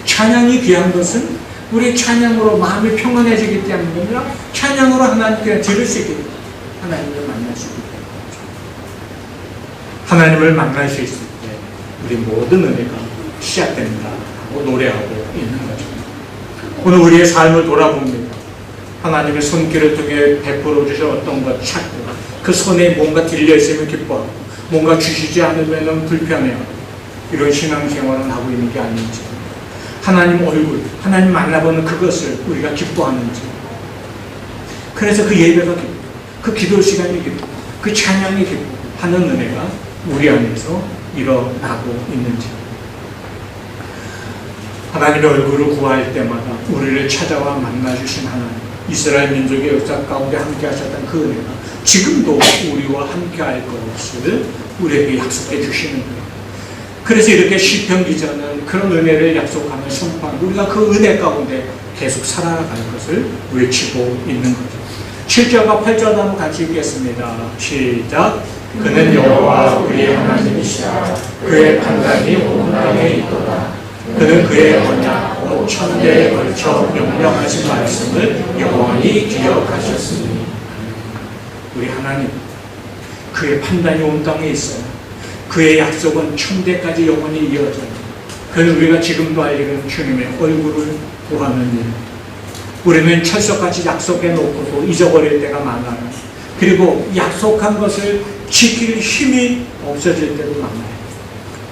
찬양이 귀한 것은 우리 찬양으로 마음이 평안해지기 때문이 아니라 찬양으로 하나님께 들을 수 있기 때문에, 하나님을 만날 수 있기 때문이죠. 하나님을 만날 수 있을 때 우리 모든 은혜가 시작됩니다 하고 노래하고 있는 거죠. 오늘 우리의 삶을 돌아봅니다. 하나님의 손길을 통해 베풀어 주셨던 것 찾고, 그 손에 뭔가 들려있으면 기뻐하고, 뭔가 주시지 않으면 불편해하고, 이런 신앙생활을 하고 있는 게 아닌지, 하나님 얼굴, 하나님 만나보는 그것을 우리가 기뻐하는지, 그래서 그 예배가 기뻐, 그 기도 시간이 기뻐, 그 찬양이 기뻐 하는 은혜가 우리 안에서 일어나고 있는지, 하나님의 얼굴을 구할 때마다 우리를 찾아와 만나주신 하나님, 이스라엘 민족의 역사 가운데 함께 하셨던 그 은혜가 지금도 우리와 함께 할 것을 우리에게 약속해 주시는 거예요. 그래서 이렇게 시편 기자는 그런 은혜를 약속하는 선포한, 우리가 그 은혜 가운데 계속 살아갈 것을 외치고 있는 거죠. 7절과 8절 한번 같이 읽겠습니다. 시작. 그는 여호와 우리의 하나님이시라. 그의 판단이 온 땅에 있도다. 그는 그의 언약 곧 천대에 걸쳐 명령하신 말씀을 영원히 기억하셨으니. 우리 하나님, 그의 판단이 온 땅에 있어요. 그의 약속은 천대까지 영원히 이어져요. 그는 우리가 지금도 알리는 주님의 얼굴을 구하는 일. 우리는 철석같이 약속해 놓고도 잊어버릴 때가 많아요. 그리고 약속한 것을 지킬 힘이 없어질 때도 많아요.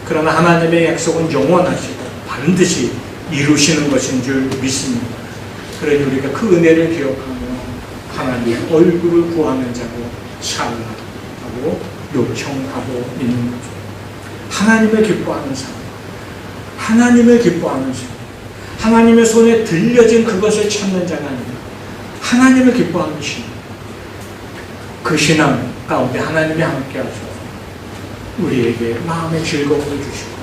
그러나 하나님의 약속은 영원하시고 반드시 이루시는 것인 줄 믿습니다. 그러니 우리가 그 은혜를 기억하며 하나님의 얼굴을 구하는 자로 살아가고 요청하고 있는 거죠. 하나님을 기뻐하는 삶, 하나님을 기뻐하는 삶, 하나님의 손에 들려진 그것을 찾는 자가 아니라 하나님을 기뻐하는 신앙, 그 신앙 가운데 하나님이 함께 하셔서 우리에게 마음의 즐거움을 주시고,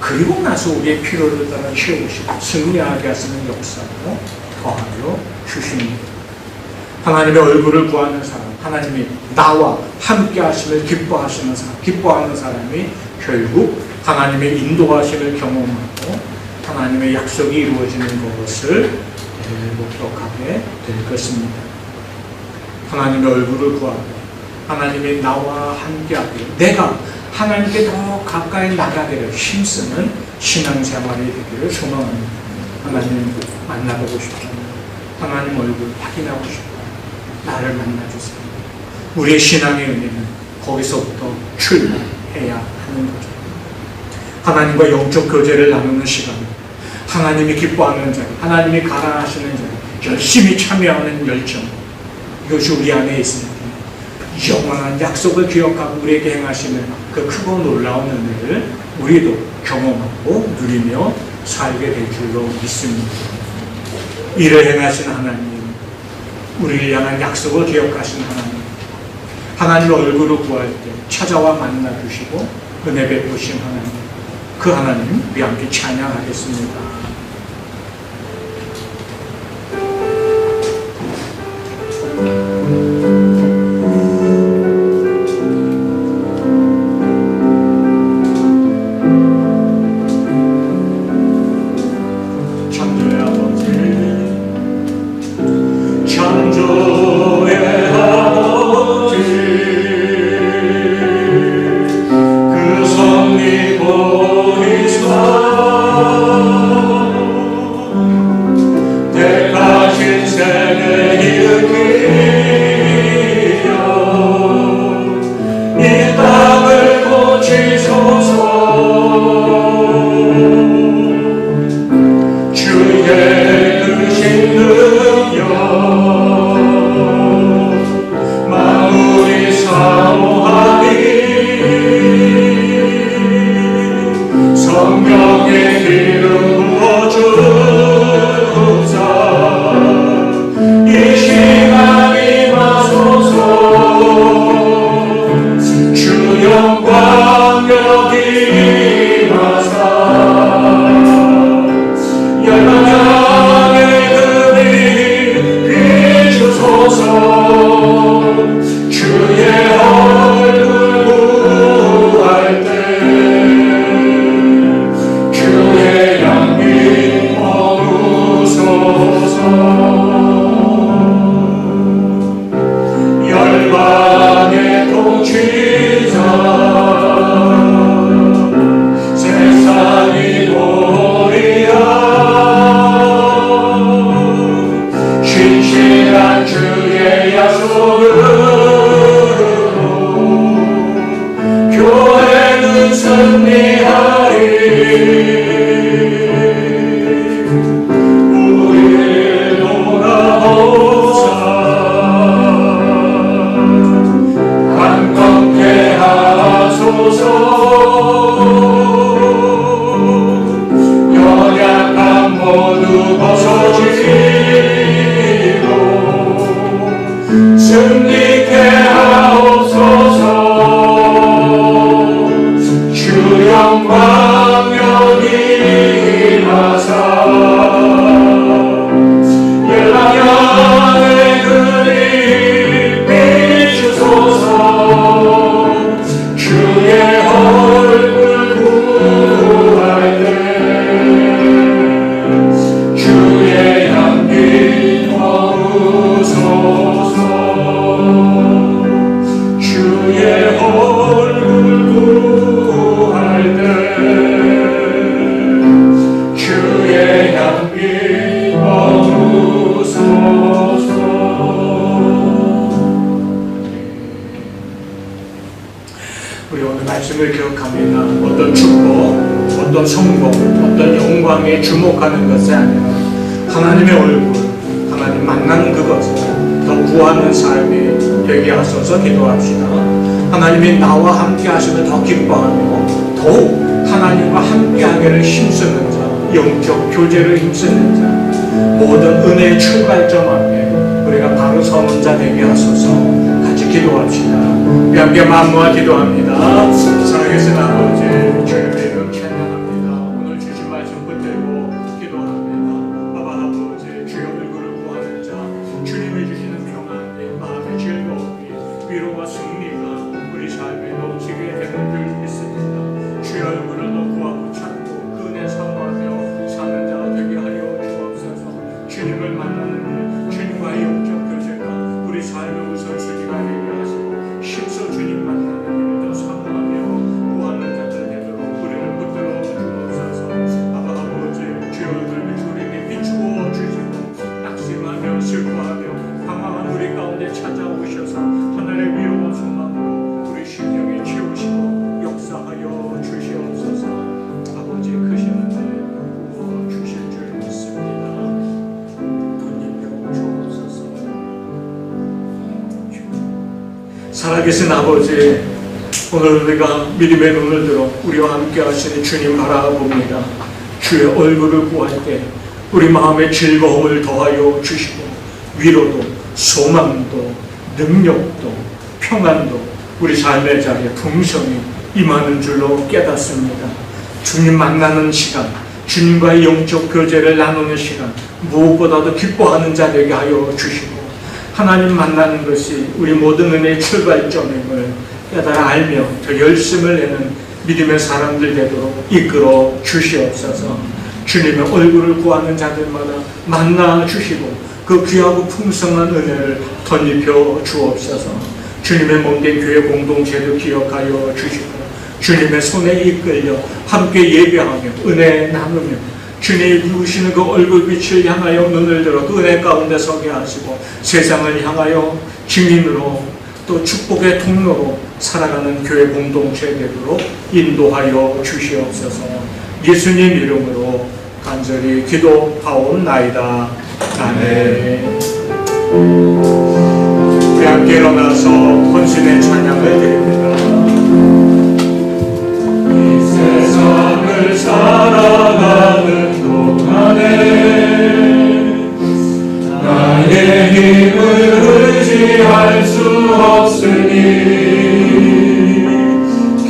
그리고 나서 우리의 필요를 따라 채우시고 승리하게 하시는 역사로 더하여 주십니다. 하나님의 얼굴을 구하는 사람, 하나님이 나와 함께 하심을 기뻐하시는 사람, 기뻐하는 사람이 결국 하나님의 인도하심을 경험하고 하나님의 약속이 이루어지는 것을 목격하게 될 것입니다. 하나님의 얼굴을 구하고 하나님이 나와 함께하게, 내가 하나님께 더 가까이 나가기를 힘쓰는 신앙생활이 되기를 소망합니다. 하나님 만나보고 싶습니다. 하나님 얼굴 확인하고 싶어요. 나를 만나주세요. 우리의 신앙의 의미는 거기서부터 출발해야 하는 거죠. 하나님과 영적 교제를 나누는 시간, 하나님이 기뻐하는 자, 하나님이 가라하시는 자, 열심히 참여하는 열정, 이것이 우리 안에 있습니다. 영원한 약속을 기억하고 우리에게 행하시는 그 크고 놀라운 은혜를 우리도 경험하고 누리며 살게 될 줄로 믿습니다. 이를 행하신 하나님, 우리를 향한 약속을 기억하신 하나님, 하나님 얼굴을 구할 때 찾아와 만나 주시고 은혜 베푸신 하나님, 그 하나님 우리 함께 찬양하겠습니다. 우리 오늘 말씀을 기억합니다. 어떤 축복, 어떤 성공, 어떤 영광에 주목하는 것이 아니라 하나님의 얼굴, 하나님 만나는 그것을 더 구하는 삶이 되게 하소서 기도합시다. 하나님이 나와 함께 하심을 더 기뻐하며 더욱 하나님과 함께 하기를 힘쓰는 자, 영적 교제를 힘쓰는 자, 모든 은혜의 출발점 앞에 우리가 바로 서는 자 되게 하소서. 같이 기도합시다. 우리 함께 마음모아 기도합니다. 살아계신 아버지, 주님의 이름 찬양합니다. 오늘 주신 말씀 붙들고 기도합니다. 아바 아버지, 주의 얼굴을 구하는 자, 주님이 주시는 평안이, 마음의 즐거움이, 위로와 승리가 우리 삶에 넘치게 되는 줄 믿습니다. 주의 얼굴을 더 구하고 찾고 그 은혜 사모하며 사는 자가 되게 하여 주옵소서. 주님을 만나는 일, 주님과의 영적 교제가 우리 삶의 우선순위가 되게 하시고 힘써 주님 만나는 일을 더 사모하며 구하는 자들 되도록 우리를 붙들어 주옵소서. 아바 아버지, 주의 얼굴을 우리에게 비추어 주시고 낙심하며 슬퍼하며 방황한 우리 가운데 찾아오셔서 하늘의 위로와 소망으로 우리 심령에 채우시고 역사하여 주시옵소서. 아버지 크신 은혜 부어 주실 줄 믿습니다. 돈 입혀 주옵소서. 살아계신 아버지, 오늘 우리가 믿음의 눈을 들어 우리와 함께 하시는 주님 바라봅니다. 주의 얼굴을 구할 때 우리 마음에 즐거움을 더하여 주시고 위로도 소망도 능력도 평안도 우리 삶의 자리에 풍성히 임하는 줄로 깨닫습니다. 주님 만나는 시간, 주님과의 영적 교제를 나누는 시간, 무엇보다도 기뻐하는 자 되게 하여 주시고 하나님 만나는 것이 우리 모든 은혜의 출발점임을 깨달아 알며 더 열심을 내는 믿음의 사람들 되도록 이끌어 주시옵소서. 주님의 얼굴을 구하는 자들마다 만나 주시고 그 귀하고 풍성한 은혜를 덧입혀 주옵소서. 주님의 몸된 교회 공동체도 기억하여 주시고 주님의 손에 이끌려 함께 예배하며 은혜 나누며 주님이 누우시는 그 얼굴빛을 향하여 눈을 들어 그 은혜 가운데 서게 하시고 세상을 향하여 증인으로 또 축복의 통로로 살아가는 교회 공동체 되도록 인도하여 주시옵소서. 예수님 이름으로 간절히 기도하옵나이다. 아멘. 우리 함께 일어나서 헌신의 찬양을 드립니다. 이 세상을 살아가는 동안에 나의 힘을 의지할 수 없으니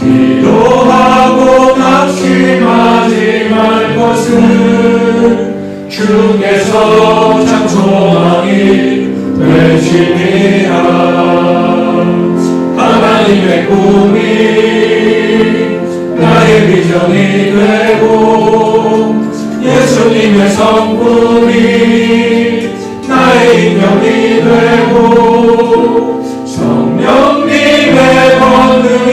기도하고 낙심하지 말 것은 주께서 참 소망이 되시니라. 하나님의 꿈이 나의 비전이 되고 예수님의 성품이 나의 인격이 되고 성령님의 권능이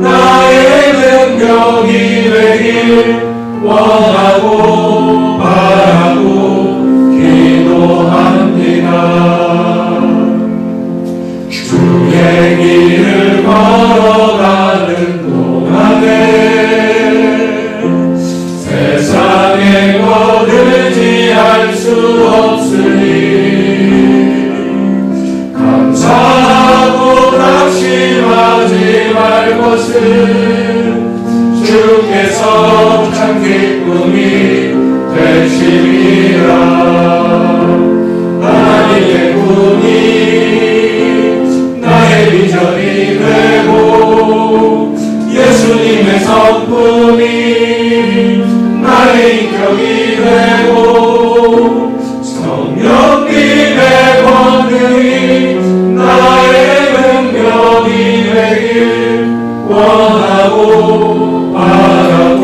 나의 능력이 되길 원하고 바라고 기도합니다. 주의 길을 걸어가는 동안에 세상의 것 의지할 수 없으니 감사하고 낙심하지 말 것은 주께서 참 기쁨이 되시리라. 하나님의 꿈이 나의 비전이 되고 예수님의 성품이 나의 인격이 되고 성령님의 권능이 나의 능력이 되길 원하고 바라고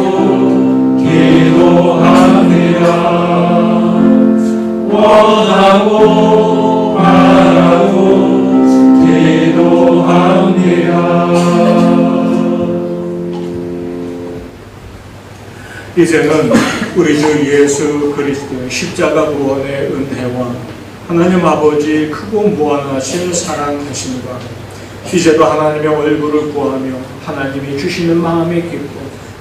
기도합니다. 원하고 바라고 기도합니다. 이제는 우리 주 예수 그리스도의 십자가 구원의 은혜와 하나님 아버지 크고 무한하신 사랑하심과 이제도 하나님의 얼굴을 구하며 하나님이 주시는 마음의 기쁨,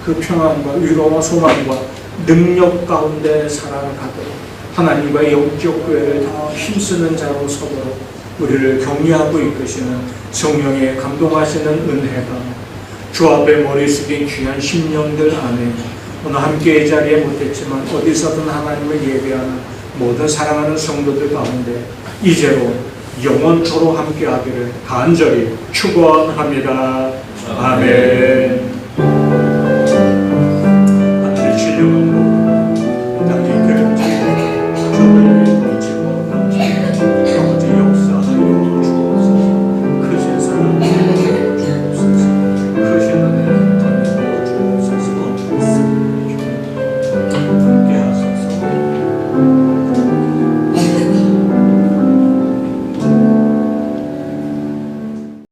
그 평안과 위로와 소망과 능력 가운데 살아가도록 하나님과의 영적 교회를 더 힘쓰는 자로 서도록 우리를 격려하고 이끄시는 성령의 감동하시는 은혜가 주 앞에 머리 숙인 귀한 심령들 안에 오늘 함께 이 자리에 못했지만 어디서든 하나님을 예배하는 모든 사랑하는 성도들 가운데 이제로 영원토록 함께하기를 간절히 축원합니다. 아멘.